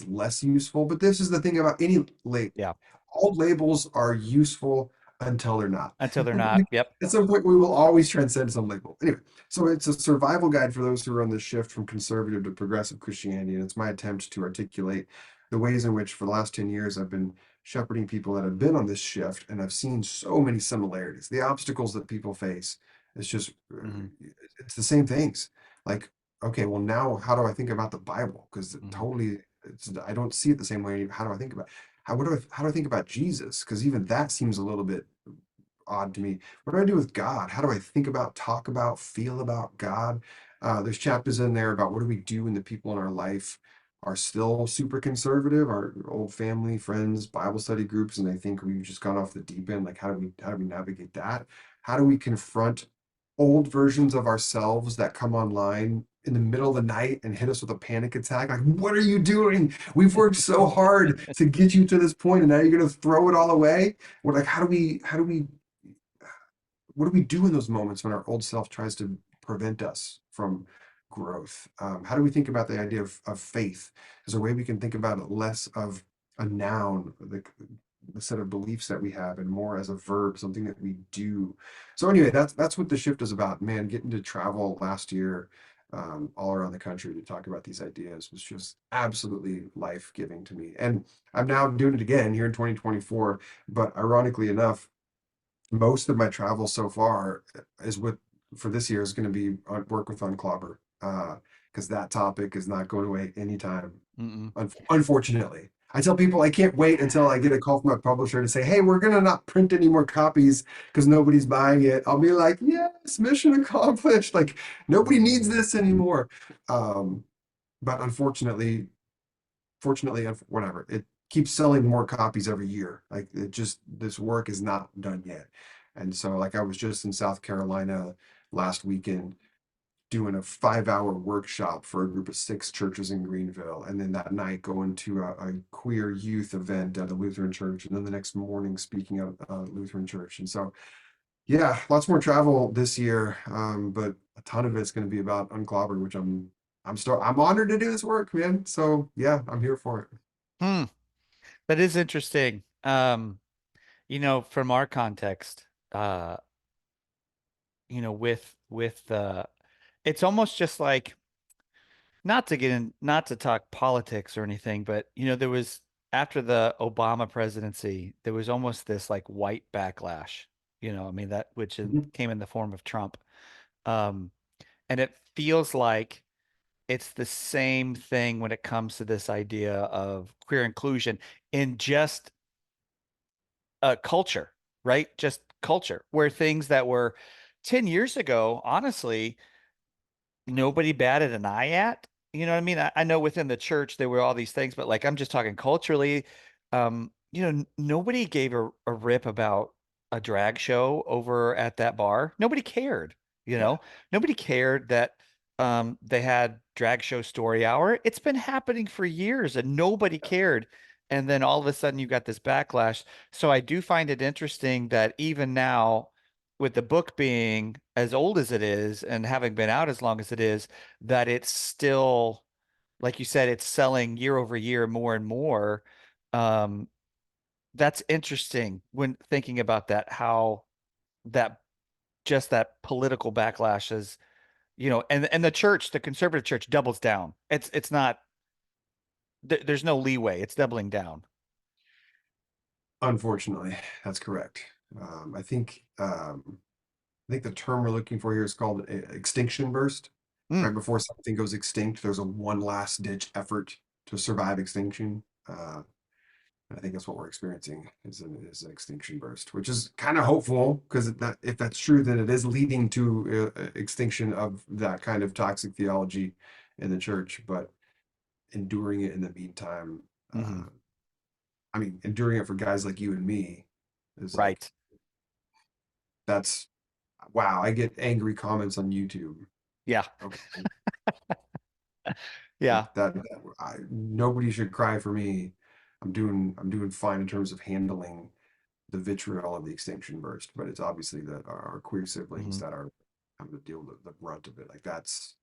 [SPEAKER 2] less useful. But this is the thing about any label.
[SPEAKER 1] Yeah.
[SPEAKER 2] All labels are useful until they're not.
[SPEAKER 1] Until they're not. Yep.
[SPEAKER 2] At some point, we will always transcend some label. Anyway, so it's a survival guide for those who are on the shift from conservative to progressive Christianity. And it's my attempt to articulate the ways in which, for the last 10 years, I've been shepherding people that have been on this shift. And I've seen so many similarities. The obstacles that people face, it's just,
[SPEAKER 1] Hmm.
[SPEAKER 2] it's the same things. Like, okay, well, now how do I think about the Bible? Because
[SPEAKER 1] Hmm.
[SPEAKER 2] totally, I don't see it the same way. How do I think about how do I think about Jesus? Because even that seems a little bit odd to me. What do I do with God? How do I think about, talk about, feel about God? There's chapters in there about what do we do when the people in our life are still super conservative, our old family, friends, Bible study groups, and they think we've just gone off the deep end. Like how do we navigate that? How do we confront old versions of ourselves that come online in the middle of the night and hit us with a panic attack? Like, what are you doing? We've worked so hard to get you to this point, and now you're gonna throw it all away. We're like, what do we do in those moments when our old self tries to prevent us from growth? How do we think about the idea of faith? Is there a way we can think about it less of a noun, like the set of beliefs that we have and more as a verb, something that we do. So anyway, that's what the shift is about. Man, getting to travel last year all around the country to talk about these ideas was just absolutely life-giving to me. And I'm now doing it again here in 2024. But ironically enough, most of my travel so far is with for this year is going to be on work with Unclobber, because that topic is not going away anytime.
[SPEAKER 1] Mm-mm.
[SPEAKER 2] Unfortunately, I tell people I can't wait until I get a call from my publisher to say, "Hey, we're gonna not print any more copies because nobody's buying it." I'll be like, "Yes, mission accomplished!" Like nobody needs this anymore. Um, but fortunately, whatever, it keeps selling more copies every year. Like it just this work is not done yet. And so, like I was just in South Carolina last weekend doing a 5 hour workshop for a group of 6 churches in Greenville. And then that night going to a queer youth event at a Lutheran church. And then the next morning speaking at a Lutheran church. And so, yeah, lots more travel this year. But a ton of it's going to be about Unclobbered, which I'm honored to do this work, man. So yeah, I'm here for it.
[SPEAKER 1] Hmm. That is interesting. From our context, uh, with it's almost just like not to talk politics or anything, but there was after the Obama presidency, there was almost this like white backlash, I mean that
[SPEAKER 2] Mhm.
[SPEAKER 1] came in the form of Trump. Um, and it feels like it's the same thing when it comes to this idea of queer inclusion in just culture, right? Just culture, where things that were 10 years ago, honestly, nobody batted an eye at. You know what I mean? I know within the church there were all these things, but like I'm just talking culturally. Nobody gave a rip about a drag show over at that bar. Nobody cared, you
[SPEAKER 2] Yeah.
[SPEAKER 1] know. Nobody cared that they had drag show story hour. It's been happening for years and nobody cared. And then all of a sudden you got this backlash. So I do find it interesting that even now with the book being as old as it is and having been out as long as it is, that it's still, like you said, it's selling year over year more and more. Um, that's interesting when thinking about that, how that just that political backlash is, and the church, the conservative church doubles down. It's not, there's no leeway. It's doubling down.
[SPEAKER 2] Unfortunately, that's correct. I think the term we're looking for here is called extinction burst.
[SPEAKER 1] Mm,
[SPEAKER 2] Right before something goes extinct, there's a one last ditch effort to survive extinction. I think that's what we're experiencing is an extinction burst, which is kind of hopeful because if that's true, then it is leading to extinction of that kind of toxic theology in the church. But enduring it in the meantime,
[SPEAKER 1] hmm.
[SPEAKER 2] uh, I mean, enduring it for guys like you and me is like
[SPEAKER 1] Right.
[SPEAKER 2] that's wow. I get angry comments on YouTube.
[SPEAKER 1] Yeah.
[SPEAKER 2] Okay, like
[SPEAKER 1] Yeah.
[SPEAKER 2] nobody should cry for me. I'm doing fine in terms of handling the vitriol of the extinction burst, but it's obviously that our queer siblings
[SPEAKER 1] Hmm.
[SPEAKER 2] that are having to deal with the brunt of it. Like that's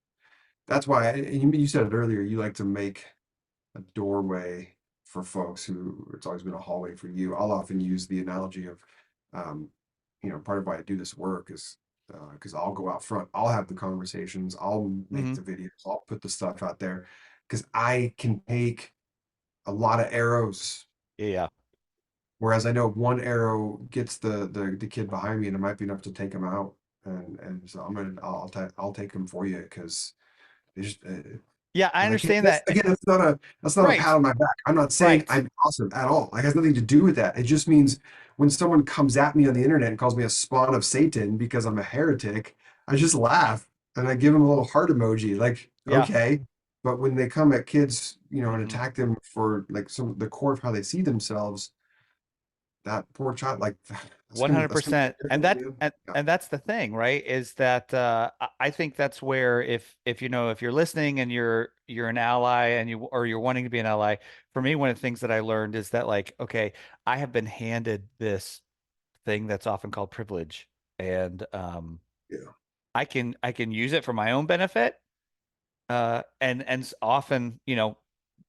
[SPEAKER 2] why you said it earlier. You like to make a doorway for folks who it's always been a hallway for you. I'll often use the analogy of, um, part of why I do this work is because I'll go out front, I'll have the conversations, I'll make
[SPEAKER 1] Hmm.
[SPEAKER 2] the videos, I'll put the stuff out there because I can take a lot of arrows.
[SPEAKER 1] Yeah.
[SPEAKER 2] Whereas I know one arrow gets the kid behind me, and it might be enough to take him out. And so I'll take him for you because it's just,
[SPEAKER 1] Yeah, I
[SPEAKER 2] and I can't.
[SPEAKER 1] understand
[SPEAKER 2] That's
[SPEAKER 1] that.
[SPEAKER 2] again. That's not a pat
[SPEAKER 1] Right.
[SPEAKER 2] on my back. I'm not saying
[SPEAKER 1] Right.
[SPEAKER 2] I'm awesome at all. Like, it has nothing to do with that. It just means when someone comes at me on the internet and calls me a spawn of Satan because I'm a heretic, I just laugh and I give them a little heart emoji. Like,
[SPEAKER 1] Yeah.
[SPEAKER 2] okay. But when they come at kids, and
[SPEAKER 1] Hmm.
[SPEAKER 2] attack them for like the core of how they see themselves, that poor child, like that's gonna be
[SPEAKER 1] 100%. And
[SPEAKER 2] difficult,
[SPEAKER 1] that
[SPEAKER 2] man. Yeah,
[SPEAKER 1] and that's the thing, right? Is that I think that's where if you're listening and you're an ally and you're wanting to be an ally, for me, one of the things that I learned is that like, okay, I have been handed this thing that's often called privilege. And
[SPEAKER 2] yeah.
[SPEAKER 1] I can use it for my own benefit, and often,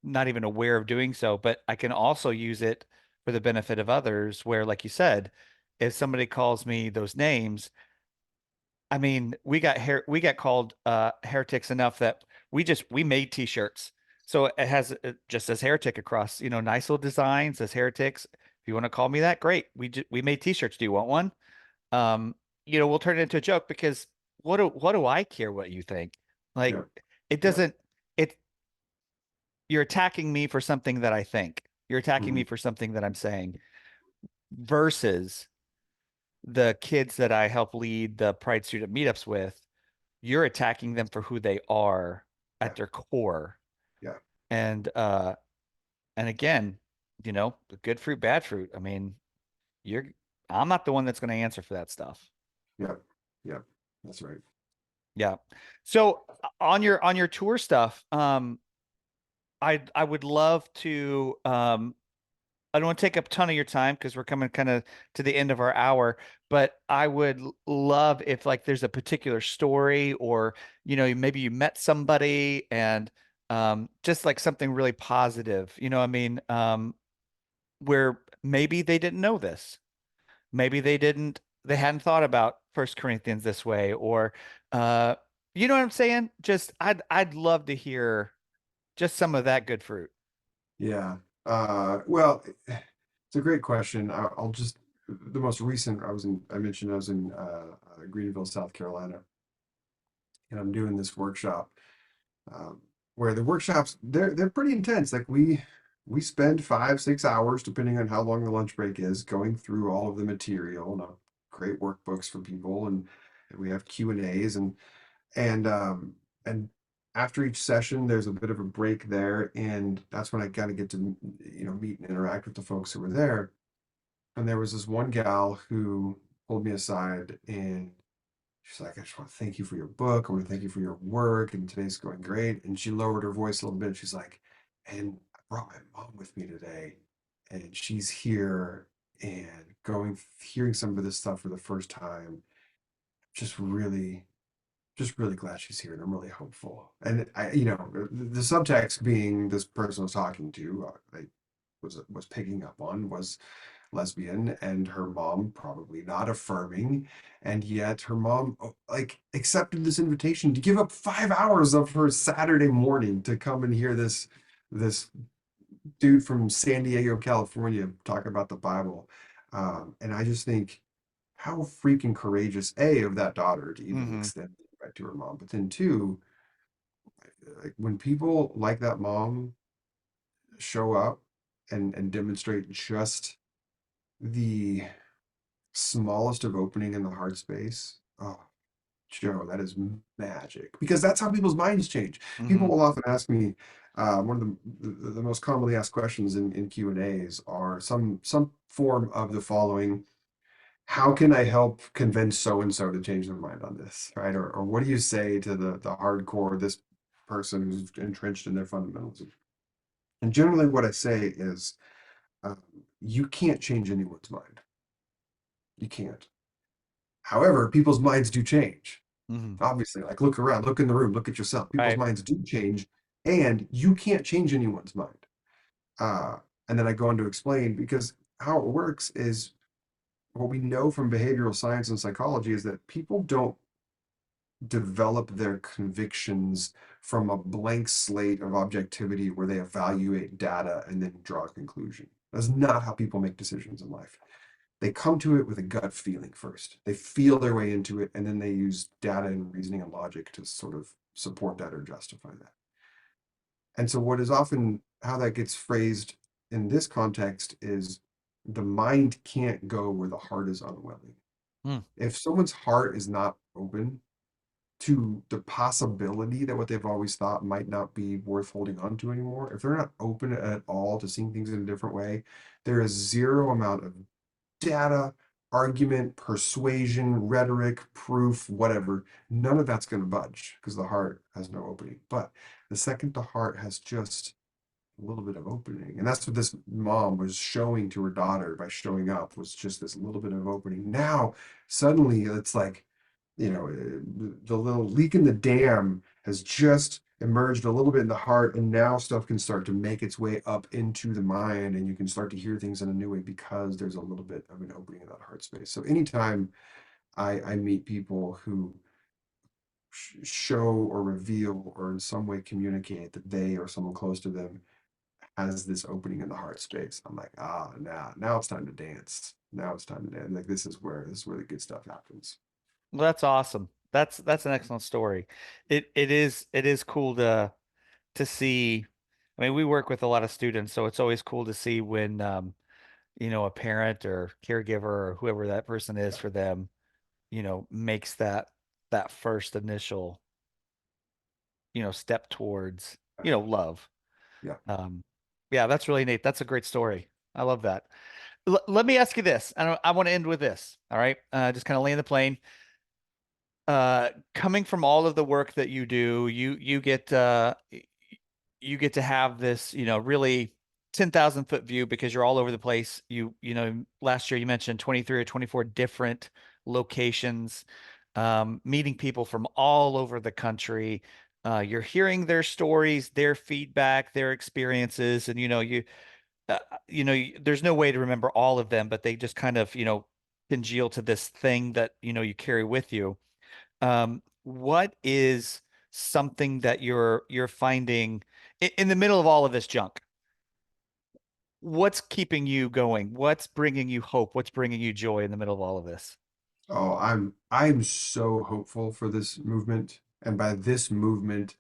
[SPEAKER 1] not even aware of doing so, but I can also use it for the benefit of others, where, like you said, if somebody calls me those names, I mean, we got called heretics enough that we made t-shirts. So it has it just says heretic across, nice little design, says heretics. If you want to call me that, great. We made t-shirts. Do you want one? Um, we'll turn it into a joke because what do I care what you think? Like
[SPEAKER 2] Yeah.
[SPEAKER 1] it
[SPEAKER 2] Yeah.
[SPEAKER 1] doesn't it you're attacking me for something that I think. You're attacking me
[SPEAKER 2] Mhm.
[SPEAKER 1] for something that I'm saying versus the kids that I help lead the Pride student meetups with, you're attacking them for who they are
[SPEAKER 2] Yeah.
[SPEAKER 1] at their core.
[SPEAKER 2] Yeah.
[SPEAKER 1] And and again, good fruit, bad fruit. I mean, you're I'm not the one that's going to answer for that stuff.
[SPEAKER 2] Yeah. Yeah. That's right.
[SPEAKER 1] Yeah. So on your tour stuff, I would love to I don't want to take up a ton of your time because we're coming kind of to the end of our hour, but I would love if like there's a particular story or maybe you met somebody and just like something really positive, I mean, where maybe they didn't know this. Maybe they hadn't thought about First Corinthians this way or uh you know what I'm saying? Just I'd love to hear just some of that good fruit.
[SPEAKER 2] Yeah. Well, it's a great question. I'll just the most recent I mentioned I was in Greenville, South Carolina, and I'm doing this workshop um, where the workshops they're pretty intense. Like we spend 5, 6 hours, depending on how long the lunch break is, going through all of the material and great workbooks for people, and we have Q&As and after each session, there's a bit of a break there, and that's when I kind of get to meet and interact with the folks who were there. And there was this one gal who pulled me aside and she's like, I just want to thank you for your book. I want to thank you for your work. And today's going great. And she lowered her voice a little bit. She's like, and I brought my mom with me today. And she's here and hearing some of this stuff for the first time. Just really, just really glad she's here. And I'm really hopeful. And the subtext being this person I was talking to, I was picking up on was lesbian and her mom probably not affirming, and yet her mom like accepted this invitation to give up 5 hours of her Saturday morning to come and hear this dude from San Diego, California talk about the Bible. And I just think how freaking courageous of that daughter to even
[SPEAKER 1] Hmm.
[SPEAKER 2] extend that to her mom, but then two, like when people like that mom show up and demonstrate just the smallest of opening in the heart space. Oh, Joe, that is magic because that's how people's minds change. People
[SPEAKER 1] Hmm.
[SPEAKER 2] will often ask me, one of the most commonly asked questions in Q&As are some form of the following: how can I help convince so and so to change their mind on this, right? Or what do you say to the hardcore this person who's entrenched in their fundamentalism? And generally, what I say is, um, you can't change anyone's mind. You can't. However, people's minds do change.
[SPEAKER 1] Hmm.
[SPEAKER 2] Obviously, like look around, look in the room, look at yourself. People's
[SPEAKER 1] Right.
[SPEAKER 2] minds do change, and you can't change anyone's mind. Uh, and then I go on to explain because how it works is what we know from behavioral science and psychology is that people don't develop their convictions from a blank slate of objectivity where they evaluate data and then draw a conclusion. That's not how people make decisions in life. They come to it with a gut feeling first. They feel their way into it, and then they use data and reasoning and logic to sort of support that or justify that. And so, what is often how that gets phrased in this context is the mind can't go where the heart is unwilling.
[SPEAKER 1] Mm.
[SPEAKER 2] If someone's heart is not open to the possibility that what they've always thought might not be worth holding on to anymore, if they're not open at all to seeing things in a different way, there is zero amount of data, argument, persuasion, rhetoric, proof, whatever, none of that's going to budge because the heart has no opening. But the second the heart has just a little bit of opening, and that's what this mom was showing to her daughter by showing up, was just this little bit of opening. Now, suddenly, it's like, the little leak in the dam has just emerged a little bit in the heart, and now stuff can start to make its way up into the mind, and you can start to hear things in a new way because there's a little bit of an opening in that heart space. So anytime I meet people who show or reveal or in some way communicate that they or someone close to them has this opening in the heart space, I'm like, ah, now it's time to dance. Now it's time to dance. Like this is where the good stuff happens.
[SPEAKER 1] Well, that's awesome. That's an excellent story. It is cool to see. I mean, we work with a lot of students, so it's always cool to see when a parent or caregiver or whoever that person is for them, makes that first initial, step towards, love.
[SPEAKER 2] Yeah.
[SPEAKER 1] Um, yeah, that's really neat. That's a great story. I love that. Let me ask you this. I want to end with this. All right. Just kind of land the plane. Coming from all of the work that you do, you get to have this, really 10,000-foot view because you're all over the place. Last year you mentioned 23 or 24 different locations, meeting people from all over the country. You're hearing their stories, their feedback, their experiences, and there's no way to remember all of them, but they just kind of, congeal to this thing that, you carry with you. What is something that you're finding in the middle of all of this junk? What's keeping you going? What's bringing you hope? What's bringing you joy in the middle of all of this?
[SPEAKER 2] Oh, I'm so hopeful for this movement. And by this movement,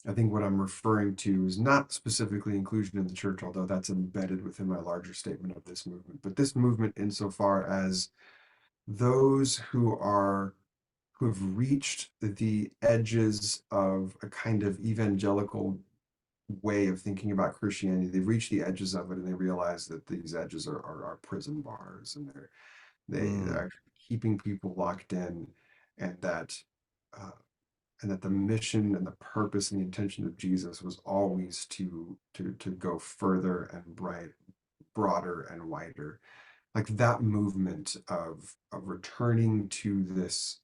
[SPEAKER 2] I think what I'm referring to is not specifically inclusion in the church, although that's embedded within my larger statement of this movement, but this movement insofar as those who have reached the edges of a kind of evangelical way of thinking about Christianity. They've reached the edges of it and they realize that these edges are prison bars, and they're
[SPEAKER 1] Mm,
[SPEAKER 2] actually keeping people locked in, and that uh, and that the mission and the purpose and the intention of Jesus was always to go further and broader and wider. Like that movement of returning to this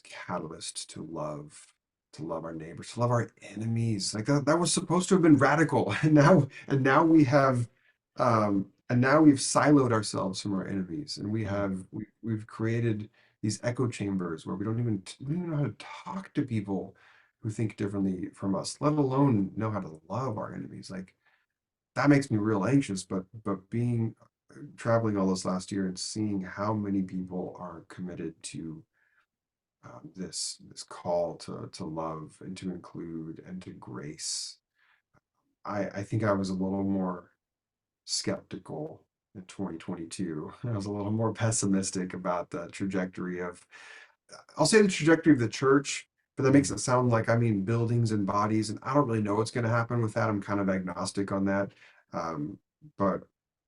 [SPEAKER 2] catalyst to love our neighbors, to love our enemies. Like that was supposed to have been radical, and now we've siloed ourselves from our enemies, and
[SPEAKER 1] mm,
[SPEAKER 2] we've created these echo chambers where we don't even know how to talk to people who think differently from us, let alone know how to love our enemies. Like that makes me real anxious, but being traveling all this last year and seeing how many people are committed to this call to love and to include and to grace. I think I was a little more skeptical in 2022. I was a little more pessimistic about the trajectory of, I'll say the trajectory of the church, but that makes
[SPEAKER 1] mm.
[SPEAKER 2] it sound like I mean buildings and bodies, and I don't really know what's going to happen with that. I'm kind of agnostic on that. Um, but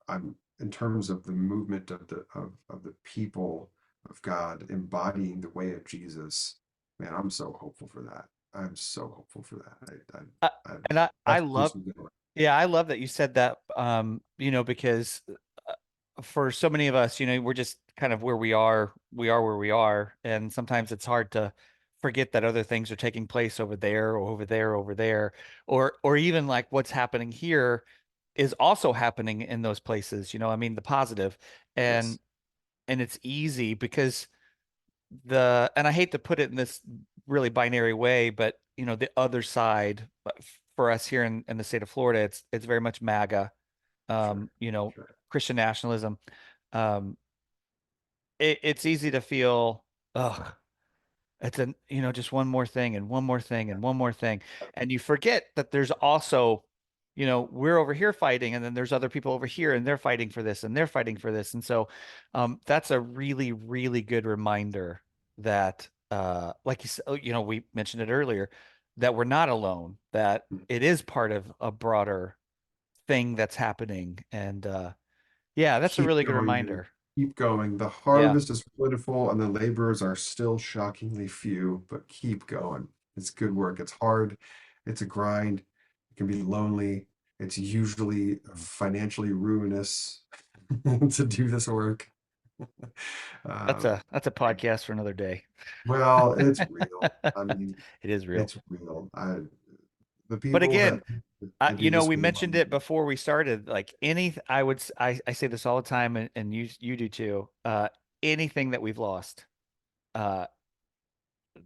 [SPEAKER 2] I'm in terms of the movement of the people of God embodying the way of Jesus, man, I'm so hopeful for that. I'm so hopeful for that.
[SPEAKER 1] Uh, and I
[SPEAKER 2] That's
[SPEAKER 1] love,
[SPEAKER 2] personally good.
[SPEAKER 1] yeah, I love that you said that, because for so many of us, we're just kind of where we are where we are, and sometimes it's hard to forget that other things are taking place over there or over there, over there, or even like what's happening here is also happening in those places, I mean, the positive, and
[SPEAKER 2] Yes,
[SPEAKER 1] and it's easy because and I hate to put it in this really binary way, but the other side for us here in the state of Florida, it's very much MAGA,
[SPEAKER 2] sure,
[SPEAKER 1] um, you know,
[SPEAKER 2] sure.
[SPEAKER 1] Christian nationalism. Um, it's easy to feel, ugh, it's just one more thing and one more thing and one more thing. And you forget that there's also, we're over here fighting, and then there's other people over here and they're fighting for this and they're fighting for this. And so that's a really, really good reminder that like you said, we mentioned it earlier, that we're not alone, that
[SPEAKER 2] Mm.
[SPEAKER 1] it is part of a broader thing that's happening. And yeah, that's a
[SPEAKER 2] Keep
[SPEAKER 1] really good
[SPEAKER 2] going, dude.
[SPEAKER 1] reminder.
[SPEAKER 2] Keep going. The
[SPEAKER 1] Yeah.
[SPEAKER 2] harvest is plentiful and the laborers are still shockingly few, but keep going. It's good work. It's hard. It's a grind. It can be lonely. It's usually financially ruinous to do this work.
[SPEAKER 1] That's
[SPEAKER 2] Um,
[SPEAKER 1] a podcast for another day.
[SPEAKER 2] well, it's real. I mean,
[SPEAKER 1] It is real.
[SPEAKER 2] it's real. The
[SPEAKER 1] But
[SPEAKER 2] people
[SPEAKER 1] again,
[SPEAKER 2] that do
[SPEAKER 1] you know,
[SPEAKER 2] this
[SPEAKER 1] we
[SPEAKER 2] for the
[SPEAKER 1] mentioned
[SPEAKER 2] money.
[SPEAKER 1] it before we started. Like I would, I say this all the time, and you do too. Anything that we've lost, uh,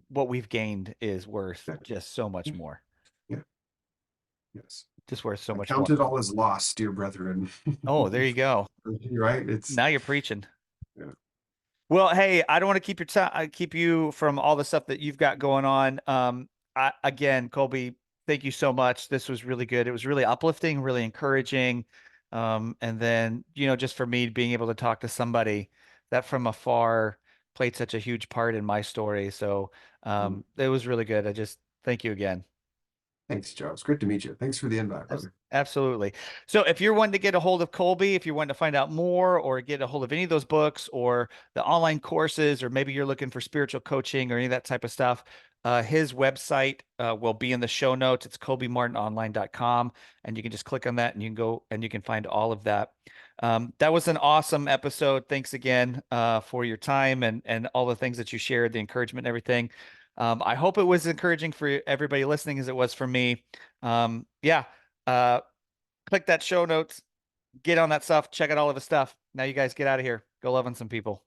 [SPEAKER 1] what we've gained is worth
[SPEAKER 2] Yeah,
[SPEAKER 1] just so much
[SPEAKER 2] yeah,
[SPEAKER 1] more.
[SPEAKER 2] yeah, yes.
[SPEAKER 1] Just worth so
[SPEAKER 2] I
[SPEAKER 1] much
[SPEAKER 2] count
[SPEAKER 1] more.
[SPEAKER 2] it all as loss, dear brethren.
[SPEAKER 1] Oh, there you go.
[SPEAKER 2] Right? It's
[SPEAKER 1] Now you're preaching.
[SPEAKER 2] yeah.
[SPEAKER 1] Well, hey, I don't want to keep your time, keep you from all the stuff that you've got going on. Again, Colby, thank you so much. This was really good. It was really uplifting, really encouraging. And then, you know, just for me being able to talk to somebody that from afar played such a huge part in my story. So,
[SPEAKER 2] Mm.
[SPEAKER 1] it was really good. I just thank you again.
[SPEAKER 2] Thanks, Joe. It's great to meet you. Thanks for the invite, brother.
[SPEAKER 1] Absolutely. So if you're wanting to get a hold of Colby, if you're wanting to find out more or get a hold of any of those books or the online courses, or maybe you're looking for spiritual coaching or any of that type of stuff, his website will be in the show notes. It's colbymartinonline.com. And you can just click on that and you can go and you can find all of that. That was an awesome episode. Thanks again for your time and all the things that you shared, the encouragement and everything. I hope it was encouraging for everybody listening as it was for me. Yeah. Uh, click that show notes, get on that stuff, check out all of his stuff. Now you guys get out of here. Go love on some people.